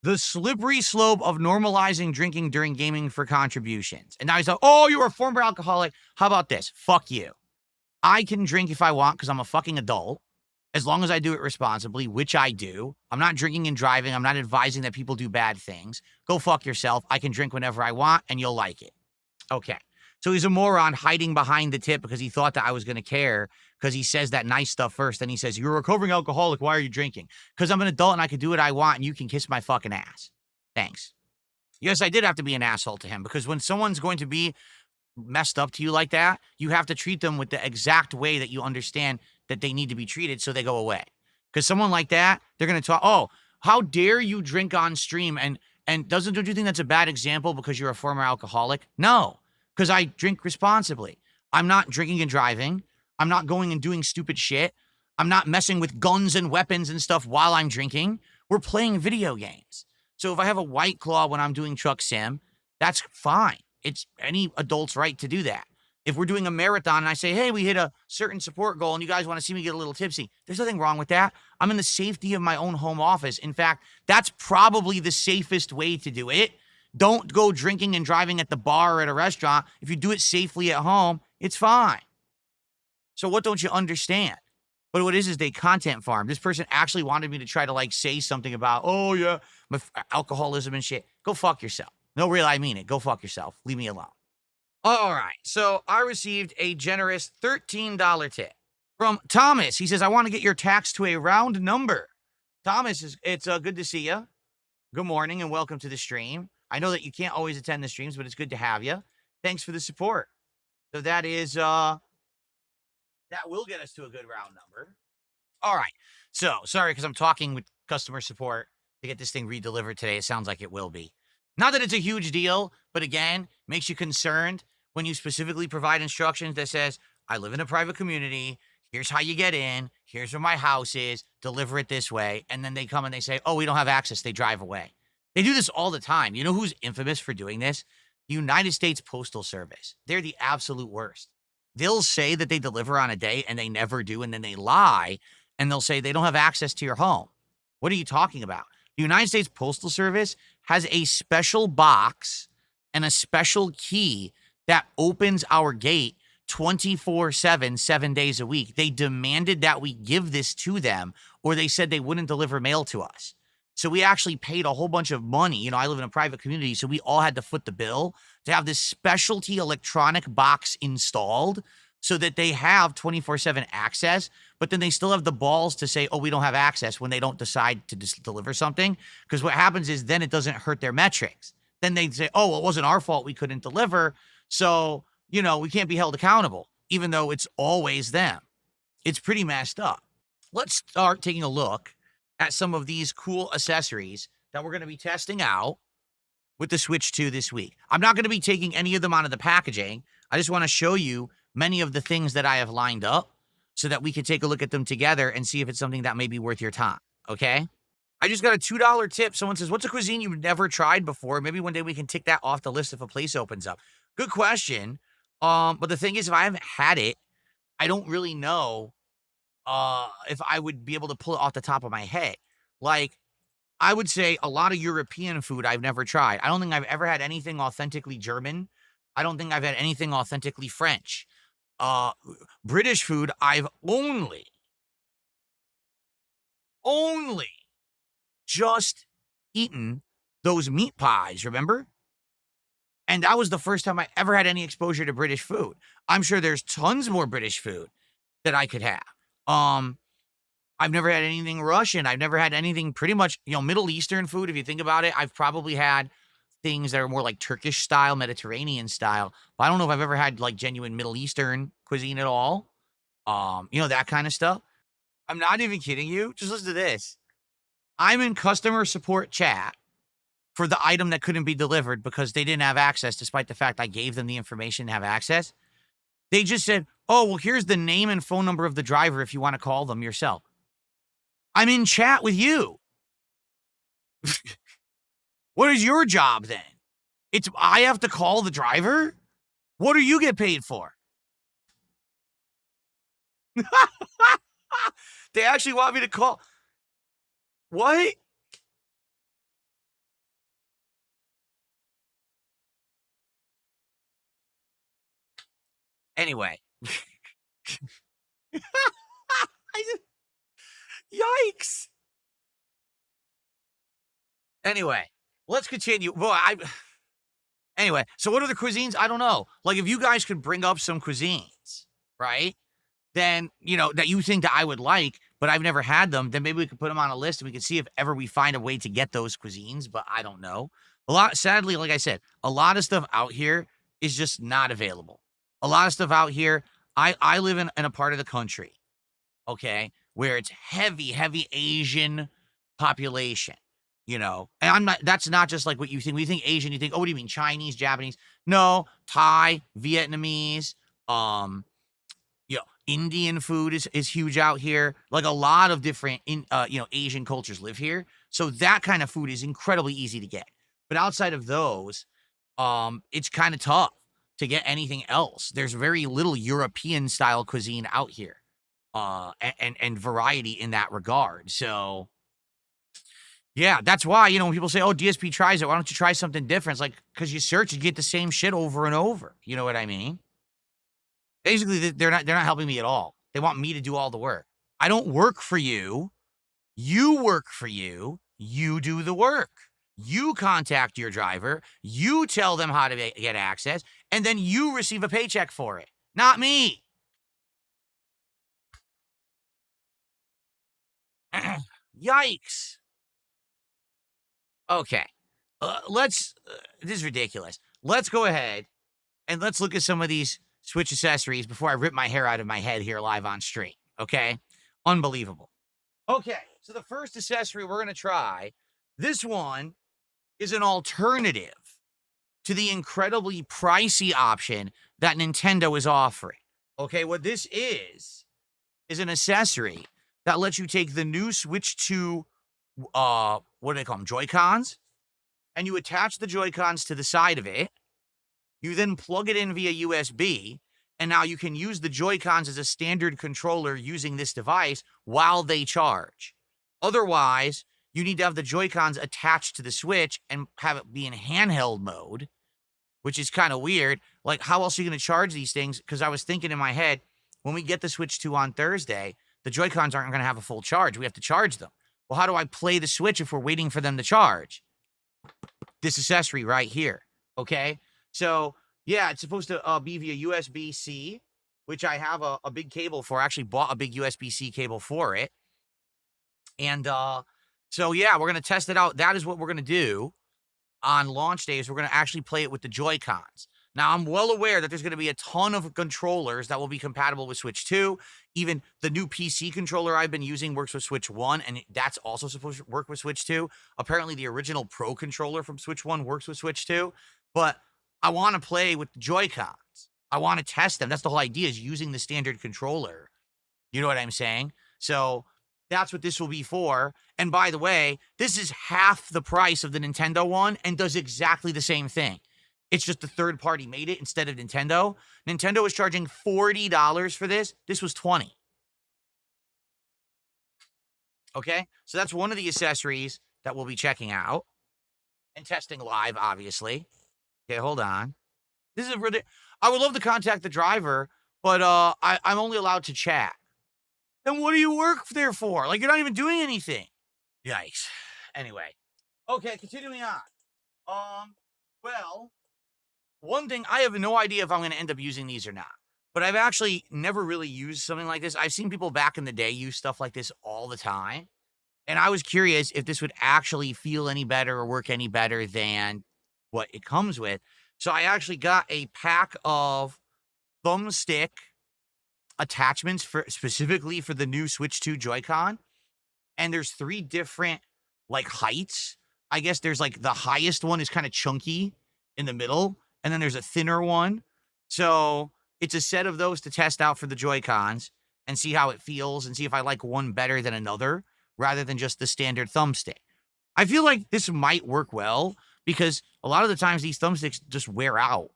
[SPEAKER 1] The slippery slope of normalizing drinking during gaming for contributions. And now he's like, oh, you're a former alcoholic. How about this? Fuck you. I can drink if I want because I'm a fucking adult, as long as I do it responsibly, which I do. I'm not drinking and driving. I'm not advising that people do bad things. Go fuck yourself. I can drink whenever I want, and you'll like it. Okay. So he's a moron hiding behind the tip because he thought that I was going to care because he says that nice stuff first. Then he says, you're a recovering alcoholic. Why are you drinking? Because I'm an adult and I can do what I want and you can kiss my fucking ass. Thanks. Yes, I did have to be an asshole to him because when someone's going to be messed up to you like that, you have to treat them with the exact way that you understand that they need to be treated so they go away. Because someone like that, they're going to talk, oh, how dare you drink on stream? And don't you think that's a bad example because you're a former alcoholic? No, because I drink responsibly. I'm not drinking and driving. I'm not going and doing stupid shit. I'm not messing with guns and weapons and stuff while I'm drinking. We're playing video games. So if I have a White Claw when I'm doing Truck Sim, that's fine. It's any adult's right to do that. If we're doing a marathon and I say, hey, we hit a certain support goal and you guys want to see me get a little tipsy, there's nothing wrong with that. I'm in the safety of my own home office. In fact, that's probably the safest way to do it. Don't go drinking and driving at the bar or at a restaurant. If you do it safely at home, it's fine. So what don't you understand? But what is they content farm. This person actually wanted me to try to like say something about, oh yeah, my alcoholism and shit. Go fuck yourself. No, really, I mean it. Go fuck yourself. Leave me alone. All right. So I received a generous $13 tip from Thomas. He says, I want to get your tax to a round number. Thomas, it's good to see you. Good morning and welcome to the stream. I know that you can't always attend the streams, but it's good to have you. Thanks for the support. So that is, that will get us to a good round number. All right. So sorry, because I'm talking with customer support to get this thing redelivered today. It sounds like it will be. Not that it's a huge deal, but again, makes you concerned when you specifically provide instructions that says, I live in a private community. Here's how you get in. Here's where my house is. Deliver it this way. And then they come and they say, oh, we don't have access. They drive away. They do this all the time. You know who's infamous for doing this? The United States Postal Service. They're the absolute worst. They'll say that they deliver on a day and they never do. And then they lie and they'll say they don't have access to your home. What are you talking about? The United States Postal Service has a special box and a special key that opens our gate 24/7, 7 days a week. They demanded that we give this to them, or they said they wouldn't deliver mail to us. So we actually paid a whole bunch of money. You know, I live in a private community, so we all had to foot the bill to have this specialty electronic box installed so that they have 24/7 access, but then they still have the balls to say, oh, we don't have access when they don't decide to deliver something. Because what happens is then it doesn't hurt their metrics. Then they say, oh, well, it wasn't our fault we couldn't deliver. So, you know, we can't be held accountable, even though it's always them. It's pretty messed up. Let's start taking a look at some of these cool accessories that we're going to be testing out with the Switch 2 this week. I'm not going to be taking any of them out of the packaging. I just want to show you many of the things that I have lined up so that we can take a look at them together and see if it's something that may be worth your time, okay? I just got a $2 tip. Someone says, what's a cuisine you've never tried before? Maybe one day we can tick that off the list if a place opens up. Good question. But the thing is, if I haven't had it, I don't really know if I would be able to pull it off the top of my head. Like, I would say a lot of European food I've never tried. I don't think I've ever had anything authentically German. I don't think I've had anything authentically French. British food, I've only just eaten those meat pies, remember? And that was the first time I ever had any exposure to British food. I'm sure there's tons more British food that I could have. I've never had anything Russian. I've never had anything pretty much, you know, Middle Eastern food. If you think about it, I've probably had things that are more like Turkish style, Mediterranean style. But I don't know if I've ever had like genuine Middle Eastern cuisine at all. You know, that kind of stuff. I'm not even kidding you. Just listen to this. I'm in customer support chat for the item that couldn't be delivered because they didn't have access, despite the fact I gave them the information to have access. They just said, oh, well, here's the name and phone number of the driver if you want to call them yourself. I'm in chat with you. What is your job then? I have to call the driver? What do you get paid for? They actually want me to call. What? Anyway. Yikes. Anyway, let's continue. Anyway, so what are the cuisines? I don't know. Like, if you guys could bring up some cuisines, right? Then, that you think that I would like, but I've never had them, then maybe we could put them on a list and we can see if ever we find a way to get those cuisines, but I don't know. Sadly, like I said, a lot of stuff out here is just not available. A lot of stuff out here, I live in a part of the country, okay, where it's heavy Asian population, and that's not just like what you think. When you think Asian, you think, oh, what do you mean? Chinese, Japanese? No, Thai, Vietnamese, Indian food is huge out here. Like, a lot of different Asian cultures live here. So that kind of food is incredibly easy to get. But outside of those, it's kind of tough to get anything else. There's very little European style cuisine out here. And variety in that regard. So yeah, that's why, when people say, oh, DSP tries it, why don't you try something different? It's like, because you search, you get the same shit over and over. You know what I mean? Basically, they're not helping me at all. They want me to do all the work. I don't work for you. You work for you. You do the work. You contact your driver. You tell them how to get access, and then you receive a paycheck for it. Not me. Yikes. Okay. This is ridiculous. Let's go ahead and let's look at some of these Switch accessories before I rip my hair out of my head here live on stream. Okay? Unbelievable. Okay, so the first accessory we're going to try, this one is an alternative to the incredibly pricey option that Nintendo is offering. Okay, what this is an accessory that lets you take the new Switch 2, what do they call them, Joy-Cons, and you attach the Joy-Cons to the side of it. You then plug it in via USB, and now you can use the Joy-Cons as a standard controller using this device while they charge. Otherwise, you need to have the Joy-Cons attached to the Switch and have it be in handheld mode, which is kind of weird. Like, how else are you going to charge these things? Because I was thinking in my head, when we get the Switch 2 on Thursday, the Joy-Cons aren't going to have a full charge. We have to charge them. Well, how do I play the Switch if we're waiting for them to charge? This accessory right here, okay? So, yeah, it's supposed to be via USB-C, which I have a big cable for. I actually bought a big USB-C cable for it. And so, yeah, we're going to test it out. That is what we're going to do on launch days. We're going to actually play it with the Joy-Cons. Now, I'm well aware that there's going to be a ton of controllers that will be compatible with Switch 2. Even the new PC controller I've been using works with Switch 1, and that's also supposed to work with Switch 2. Apparently, the original Pro controller from Switch 1 works with Switch 2. But I want to play with the Joy-Cons. I want to test them. That's the whole idea, is using the standard controller. You know what I'm saying? So that's what this will be for. And by the way, this is half the price of the Nintendo one and does exactly the same thing. It's just the third party made it instead of Nintendo. Nintendo was charging $40 for this. This was $20. Okay? So that's one of the accessories that we'll be checking out and testing live, obviously. Okay, hold on. This is really... I would love to contact the driver, but I'm only allowed to chat. Then what do you work there for? Like, you're not even doing anything. Yikes. Anyway. Okay, continuing on. Well, one thing, I have no idea if I'm going to end up using these or not, but I've actually never really used something like this. I've seen people back in the day use stuff like this all the time, and I was curious if this would actually feel any better or work any better than what it comes with. So I actually got a pack of thumbstick attachments specifically for the new Switch 2 Joy-Con, and there's 3 different, like, heights. I guess there's, like, the highest one is kind of chunky in the middle, and then there's a thinner one. So it's a set of those to test out for the Joy-Cons and see how it feels and see if I like one better than another rather than just the standard thumbstick. I feel like this might work well because a lot of the times these thumbsticks just wear out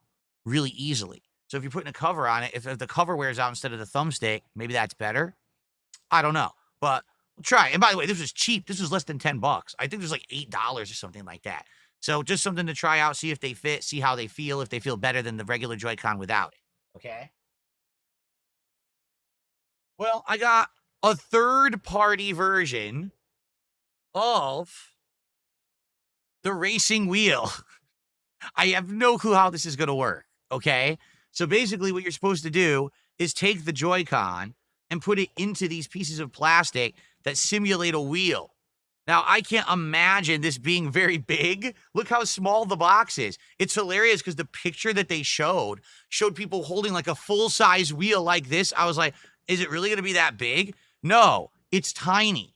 [SPEAKER 1] really easily. So if you're putting a cover on it, if the cover wears out instead of the thumbstick, maybe that's better. I don't know, but we'll try. And by the way, this was cheap. This was less than $10. I think it was like $8 or something like that. So just something to try out, see if they fit, see how they feel, if they feel better than the regular Joy-Con without it. Okay? Well, I got a third-party version of the racing wheel. I have no clue how this is going to work, okay? So basically what you're supposed to do is take the Joy-Con and put it into these pieces of plastic that simulate a wheel. Now, I can't imagine this being very big. Look how small the box is. It's hilarious because the picture that they showed people holding like a full-size wheel like this. I was like, is it really going to be that big? No, it's tiny.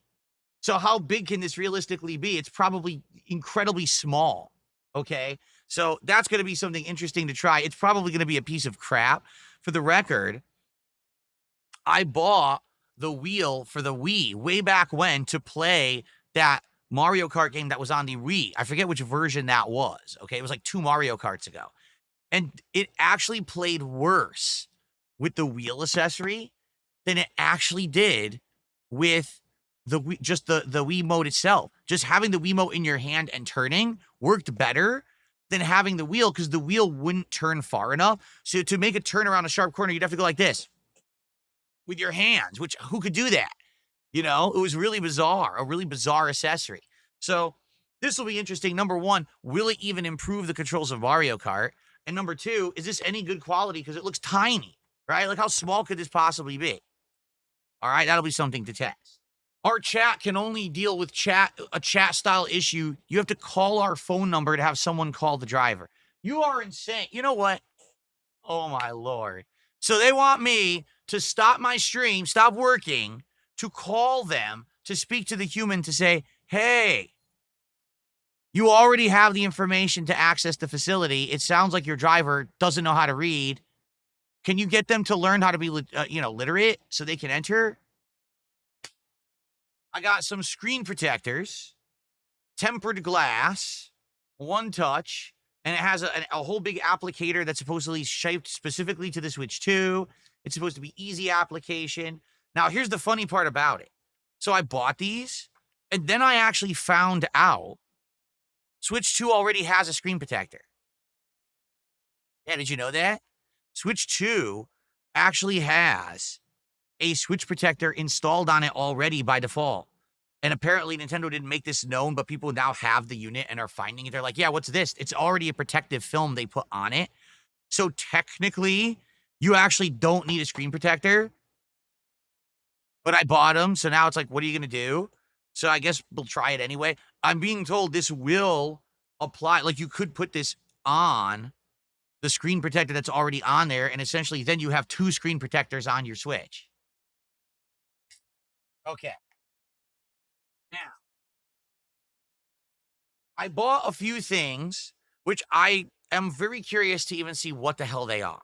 [SPEAKER 1] So how big can this realistically be? It's probably incredibly small, okay? So that's going to be something interesting to try. It's probably going to be a piece of crap. For the record, I bought the wheel for the Wii way back when to play that Mario Kart game that was on the Wii. I forget which version that was, okay? It was like 2 Mario Karts ago. And it actually played worse with the wheel accessory than it actually did with the Wii mode itself. Just having the Wiimote in your hand and turning worked better than having the wheel because the wheel wouldn't turn far enough. So to make a turn around a sharp corner, you'd have to go like this with your hands, which who could do that? You know, it was really bizarre, a really bizarre accessory. So this will be interesting. Number one, will it even improve the controls of Mario Kart? And number two, is this any good quality? Because it looks tiny, right? Like how small could this possibly be? All right, that'll be something to test. Our chat can only deal with a chat style issue. You have to call our phone number to have someone call the driver. You are insane. You know what? Oh my Lord. So they want me to stop my stream, stop working, to call them, to speak to the human to say, hey, you already have the information to access the facility. It sounds like your driver doesn't know how to read. Can you get them to learn how to be, literate so they can enter? I got some screen protectors, tempered glass, one touch, and it has a whole big applicator that's supposedly shaped specifically to the Switch 2. It's supposed to be easy application. Now, here's the funny part about it. So I bought these, and then I actually found out Switch 2 already has a screen protector. Yeah, did you know that? Switch 2 actually has a switch protector installed on it already by default. And apparently Nintendo didn't make this known, but people now have the unit and are finding it. They're like, yeah, what's this? It's already a protective film they put on it. So technically, you actually don't need a screen protector. But I bought them, so now it's like, what are you going to do? So I guess we'll try it anyway. I'm being told this will apply. Like, you could put this on the screen protector that's already on there, and essentially then you have 2 screen protectors on your Switch. Okay. Now, I bought a few things, which I am very curious to even see what the hell they are.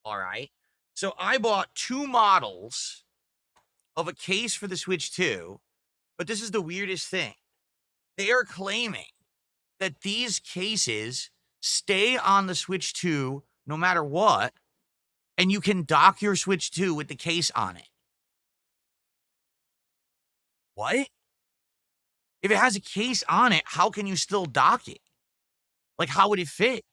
[SPEAKER 1] All right. So I bought 2 models of a case for the Switch 2, but this is the weirdest thing. They are claiming that these cases stay on the Switch 2 no matter what, and you can dock your Switch 2 with the case on it. What? If it has a case on it, how can you still dock it? Like, how would it fit?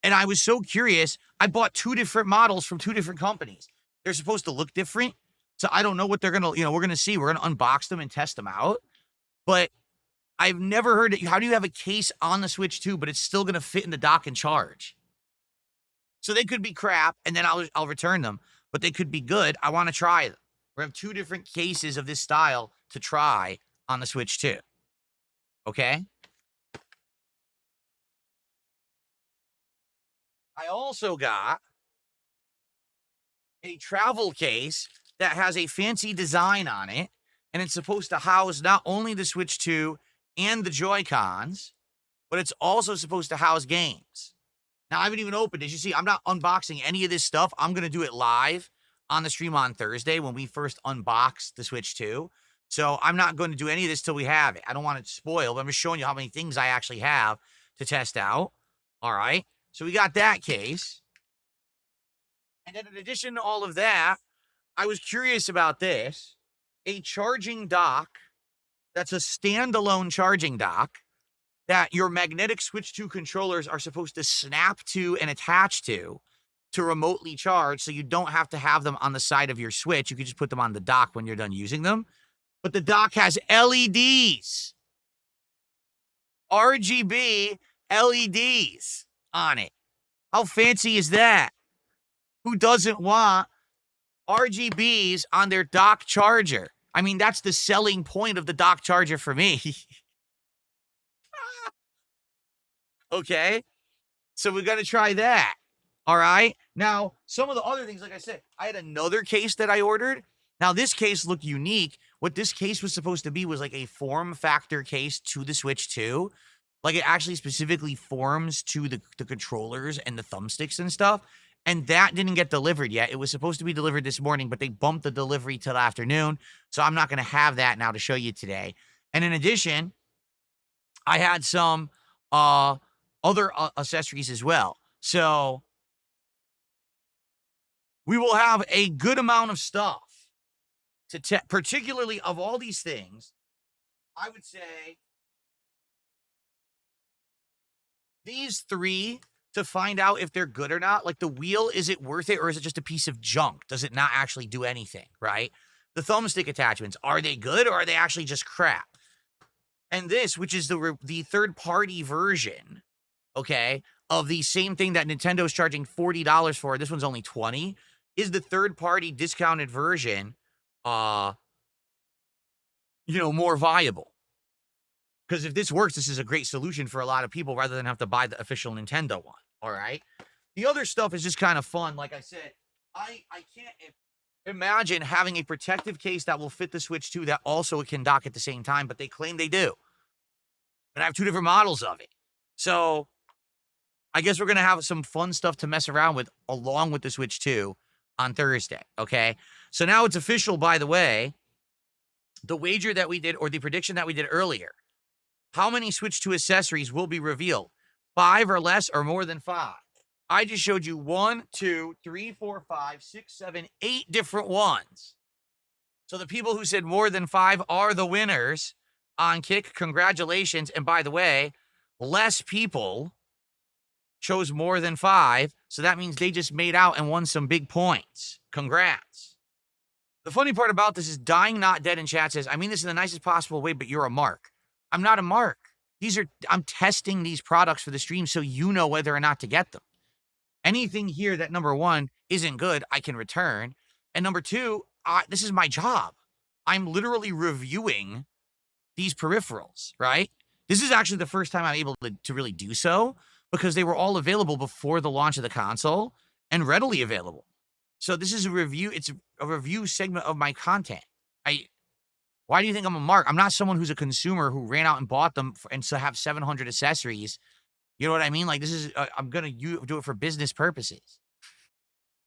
[SPEAKER 1] And I was so curious. I bought 2 different models from 2 different companies. They're supposed to look different. So I don't know what they're going to, we're going to see. We're going to unbox them and test them out. But I've never heard it. How do you have a case on the Switch 2, but it's still going to fit in the dock and charge? So they could be crap, and then I'll return them. But they could be good. I want to try them. We have 2 different cases of this style to try on the Switch 2. Okay? I also got a travel case that has a fancy design on it, and it's supposed to house not only the Switch 2 and the Joy-Cons, but it's also supposed to house games. Now, I haven't even opened it. As you see, I'm not unboxing any of this stuff. I'm going to do it live on the stream on Thursday when we first unbox the Switch 2. So I'm not going to do any of this till we have it. I don't want it spoiled. I'm just showing you how many things I actually have to test out. All right. So we got that case. And then in addition to all of that, I was curious about this. A charging dock that's a standalone charging dock that your magnetic Switch 2 controllers are supposed to snap to and attach to. to remotely charge, so you don't have to have them on the side of your Switch. You can just put them on the dock when you're done using them. But the dock has LEDs, RGB LEDs on it. How fancy is that? Who doesn't want RGBs on their dock charger? I mean, that's the selling point of the dock charger for me. Okay? So we're going to try that. All right? Now, some of the other things, like I said, I had another case that I ordered. Now, this case looked unique. What this case was supposed to be was like a form factor case to the Switch 2. Like, it actually specifically forms to the controllers and the thumbsticks and stuff. And that didn't get delivered yet. It was supposed to be delivered this morning, but they bumped the delivery till afternoon. So I'm not going to have that now to show you today. And in addition, I had some other accessories as well. So we will have a good amount of stuff to particularly of all these things. I would say these three to find out if they're good or not. Like the wheel, is it worth it or is it just a piece of junk? Does it not actually do anything, right? The thumbstick attachments, are they good or are they actually just crap? And this, which is the third-party version, okay, of the same thing that Nintendo's charging $40 for, this one's only $20, is the third-party discounted version, more viable. Because if this works, this is a great solution for a lot of people rather than have to buy the official Nintendo one, all right? The other stuff is just kind of fun. Like I said, I can't imagine having a protective case that will fit the Switch 2 that also can dock at the same time, but they claim they do. And I have two different models of it. So I guess we're going to have some fun stuff to mess around with along with the Switch 2 on Thursday, okay? So now it's official, by the way, the wager that we did, or the prediction that we did earlier. How many Switch 2 accessories will be revealed? 5 or less or more than 5? I just showed you 1, 2, 3, 4, 5, 6, 7, 8 different ones. So the people who said more than 5 are the winners on Kick. Congratulations. And by the way, less people chose more than 5. So that means they just made out and won some big points. Congrats. The funny part about this is Dying Not Dead in chat says, I mean this in the nicest possible way, but you're a mark. I'm not a mark. I'm testing these products for the stream so you know whether or not to get them. Anything here that, number one, isn't good, I can return. And number two, this is my job. I'm literally reviewing these peripherals, right? This is actually the first time I'm able to really do so because they were all available before the launch of the console and readily available. So this is a review. It's a review segment of my content. Why do you think I'm a mark? I'm not someone who's a consumer who ran out and bought them and so have 700 accessories. You know what I mean? Like, this is, I'm going to do it for business purposes.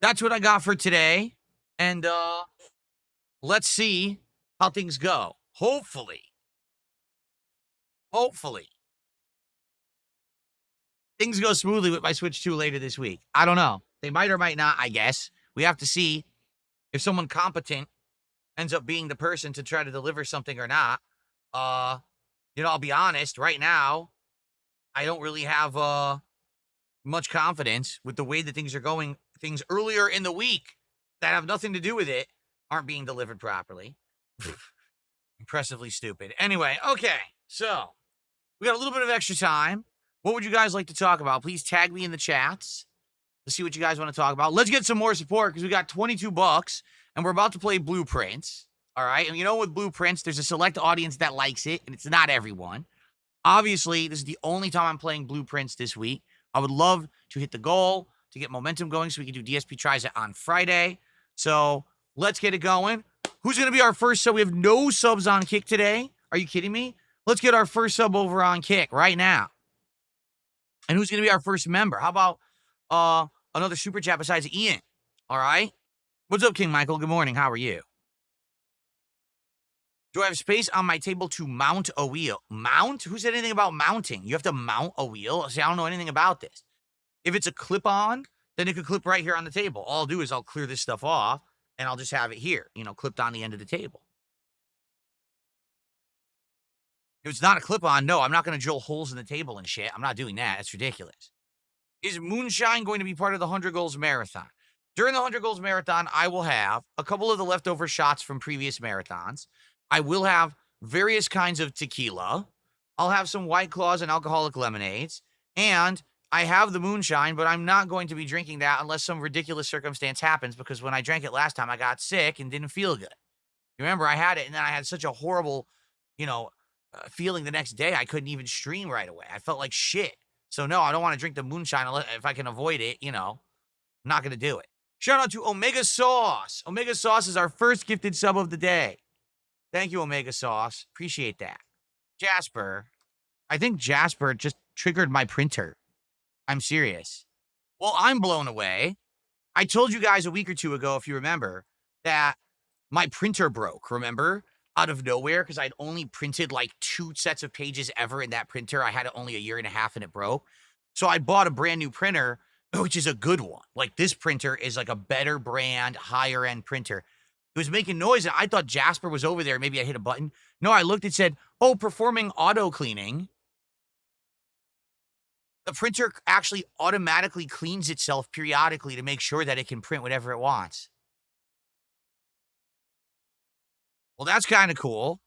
[SPEAKER 1] That's what I got for today. And let's see how things go. Hopefully, things go smoothly with my Switch 2 later this week. I don't know. They might or might not, I guess. We have to see if someone competent ends up being the person to try to deliver something or not. I'll be honest, right now, I don't really have much confidence with the way that things are going. Things earlier in the week that have nothing to do with it aren't being delivered properly. Impressively stupid. Anyway, okay, so we got a little bit of extra time. What would you guys like to talk about? Please tag me in the chats. Let's see what you guys want to talk about. Let's get some more support because we got $22 and we're about to play Blueprints. All right. And with Blueprints, there's a select audience that likes it, and it's not everyone. Obviously, this is the only time I'm playing Blueprints this week. I would love to hit the goal to get momentum going so we can do DSP Tries It on Friday. So let's get it going. Who's going to be our first sub? We have no subs on Kick today. Are you kidding me? Let's get our first sub over on Kick right now. And who's going to be our first member? How about another super chat besides Ian? All right. What's up, King Michael? Good morning. How are you? Do I have space on my table to mount a wheel? Mount? Who said anything about mounting? You have to mount a wheel? See, I don't know anything about this. If it's a clip-on, then it could clip right here on the table. All I'll do is I'll clear this stuff off, and I'll just have it here, clipped on the end of the table. If it's not a clip-on, no, I'm not going to drill holes in the table and shit. I'm not doing that. That's ridiculous. is moonshine going to be part of the 100 Goals Marathon? During the 100 Goals Marathon, I will have a couple of the leftover shots from previous marathons. I will have various kinds of tequila. I'll have some White Claws and alcoholic lemonades. And I have the moonshine, but I'm not going to be drinking that unless some ridiculous circumstance happens, because when I drank it last time, I got sick and didn't feel good. You remember I had it, and then I had such a horrible, you know, feeling the next day. I couldn't even stream right away. I felt like shit. So no, I don't want to drink the moonshine if I can avoid it. I'm not going to do it. Shout out to Omega Sauce. Omega Sauce is our first gifted sub of the day. Thank you, Omega Sauce. Appreciate that. Jasper. I think Jasper just triggered my printer. I'm serious. Well, I'm blown away. I told you guys a week or two ago, if you remember, that my printer broke, remember? Out of nowhere, because I'd only printed like 2 sets of pages ever in that printer. I had it only a year and a half and it broke. So I bought a brand new printer, which is a good one. Like, this printer is like a better brand, higher end printer. It was making noise, and I thought Jasper was over there. Maybe I hit a button. No, I looked, it said, oh, performing auto cleaning. The printer actually automatically cleans itself periodically to make sure that it can print whatever it wants. Well, that's kind of cool.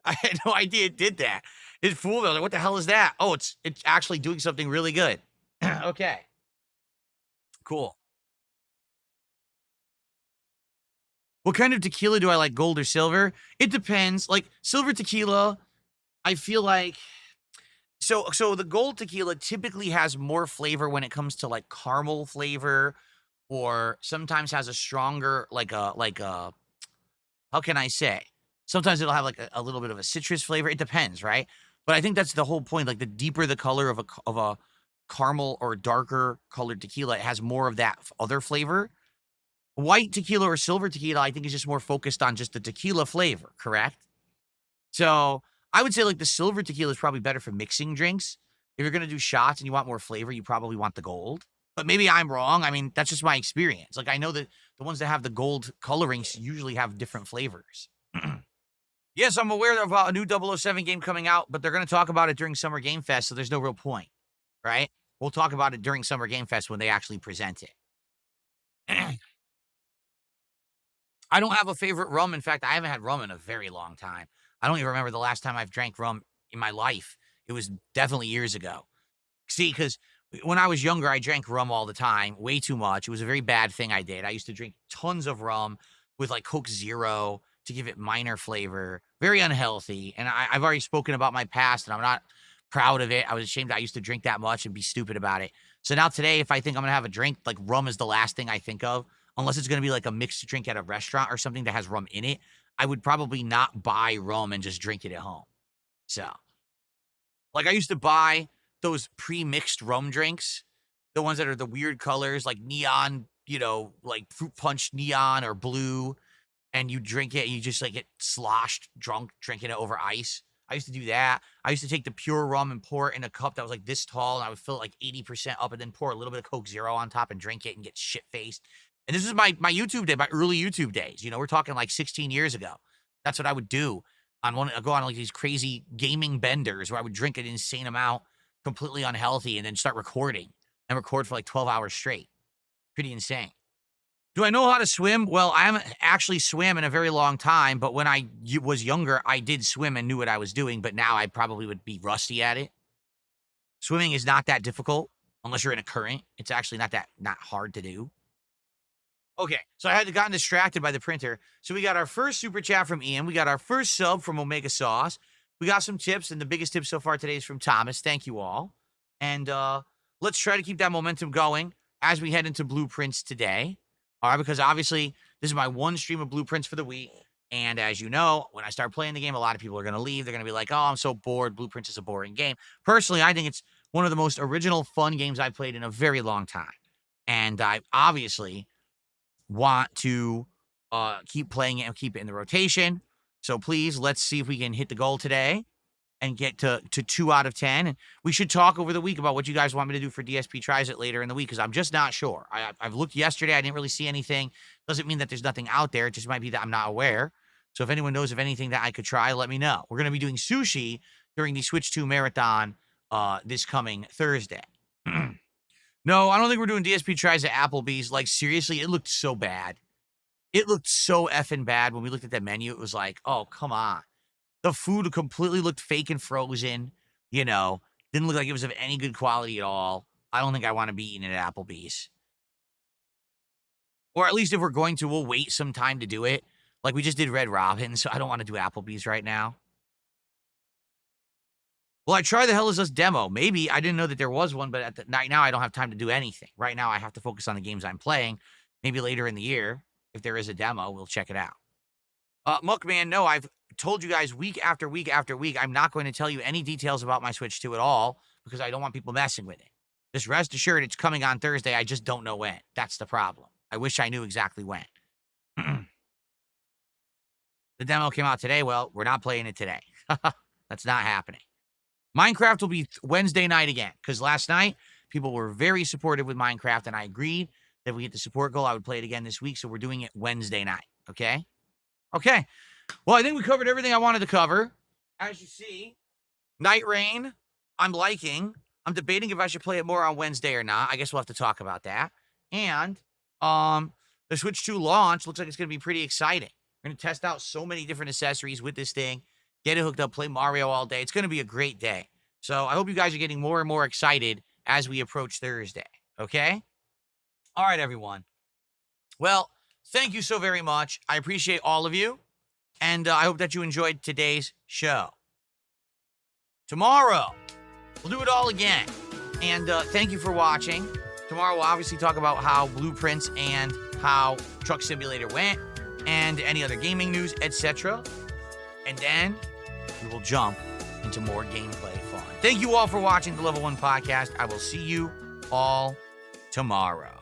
[SPEAKER 1] I had no idea it did that. It fooled me. I was like, what the hell is that? Oh, it's actually doing something really good. Okay. Cool. What kind of tequila do I like, gold or silver? It depends. Like, silver tequila, I feel like... So the gold tequila typically has more flavor when it comes to, like, caramel flavor, or sometimes has a stronger, like a how can I say? Sometimes it'll have like a little bit of a citrus flavor. It depends, right? But I think that's the whole point. Like, the deeper the color of a caramel or darker colored tequila, it has more of that other flavor. White tequila or silver tequila, I think, is just more focused on just the tequila flavor, correct? So I would say, like, the silver tequila is probably better for mixing drinks. If you're going to do shots and you want more flavor, you probably want the gold. But maybe I'm wrong. I mean, that's just my experience. Like, I know that the ones that have the gold colorings usually have different flavors. Yes, I'm aware of a new 007 game coming out, but they're going to talk about it during Summer Game Fest, so there's no real point, right? We'll talk about it during Summer Game Fest when they actually present it. I don't have a favorite rum. In fact, I haven't had rum in a very long time. I don't even remember the last time I've drank rum in my life. It was definitely years ago. See, because when I was younger, I drank rum all the time, way too much. It was a very bad thing I did. I used to drink tons of rum with, like, Coke Zero to give it minor flavor. Very unhealthy. And I've already spoken about my past, and I'm not proud of it. I was ashamed I used to drink that much and be stupid about it. So now today, if I think I'm going to have a drink, like, rum is the last thing I think of. Unless it's going to be like a mixed drink at a restaurant or something that has rum in it, I would probably not buy rum and just drink it at home. So, like, I used to buy those pre-mixed rum drinks, the ones that are the weird colors, like neon, like fruit punch neon or blue, and you drink it and you just, like, get sloshed drunk drinking it over ice. I used to do that. I used to take the pure rum and pour it in a cup that was like this tall, and I would fill it like 80% up and then pour a little bit of Coke Zero on top and drink it and get shit-faced. And this is my YouTube day, my early YouTube days. We're talking like 16 years ago. That's what I would do. Go on like these crazy gaming benders where I would drink an insane amount, completely unhealthy, and then start recording and record for like 12 hours straight. Pretty insane. Do I know how to swim? Well, I haven't actually swam in a very long time, but when I was younger, I did swim and knew what I was doing, but now I probably would be rusty at it. Swimming is not that difficult unless you're in a current. It's actually not hard to do. Okay, so I had gotten distracted by the printer. So we got our first super chat from Ian. We got our first sub from Omega Sauce. We got some tips, and the biggest tip so far today is from Thomas. Thank you all. And let's try to keep that momentum going as we head into blueprints today. All right, because obviously this is my one stream of blueprints for the week. And as you know, when I start playing the game, a lot of people are going to leave. They're going to be like, oh, I'm so bored. Blueprints is a boring game. Personally, I think it's one of the most original, fun games I've played in a very long time. And I obviously want to keep playing it and keep it in the rotation. So please, let's see if we can hit the goal today and get to 2 out of 10. And we should talk over the week about what you guys want me to do for DSP Tries It later in the week, because I'm just not sure. I've looked yesterday. I didn't really see anything. Doesn't mean that there's nothing out there. It just might be that I'm not aware. So if anyone knows of anything that I could try, let me know. We're going to be doing sushi during the Switch 2 Marathon this coming Thursday. No, I don't think we're doing DSP tries at Applebee's. Like, seriously, it looked so bad. It looked so effing bad when we looked at that menu. It was like, oh, come on. The food completely looked fake and frozen, you know, didn't look like it was of any good quality at all. I don't think I want to be eating at Applebee's. Or at least if we're going to, we'll wait some time to do it. Like we just did Red Robin, so I don't want to do Applebee's right now. Well, I try the Hell Is Us demo. Maybe I didn't know that there was one, but right now I don't have time to do anything. Right now I have to focus on the games I'm playing. Maybe later in the year, if there is a demo, we'll check it out. Muckman, no, I've told you guys week after week after week, I'm not going to tell you any details about my Switch 2 at all because I don't want people messing with it. Just rest assured it's coming on Thursday. I just don't know when. That's the problem. I wish I knew exactly when. The demo came out today. Well, we're not playing it today. That's not happening. Minecraft will be Wednesday night again because last night people were very supportive with Minecraft and I agreed that if we hit the support goal, I would play it again this week. So we're doing it Wednesday night. Okay. Okay. Well, I think we covered everything I wanted to cover. As you see, Nightreign, I'm liking. I'm debating if I should play it more on Wednesday or not. I guess we'll have to talk about that. And the Switch 2 launch looks like it's going to be pretty exciting. We're going to test out so many different accessories with this thing, get it hooked up, play Mario all day. It's going to be a great day. So I hope you guys are getting more and more excited as we approach Thursday. Okay? All right, everyone. Well, thank you so very much. I appreciate all of you. And I hope that you enjoyed today's show. Tomorrow, we'll do it all again. And thank you for watching. Tomorrow, we'll obviously talk about how Blueprints and how Truck Simulator went, and any other gaming news, etc. And then we will jump into more gameplay fun. Thank you all for watching the Level 1 Podcast. I will see you all tomorrow.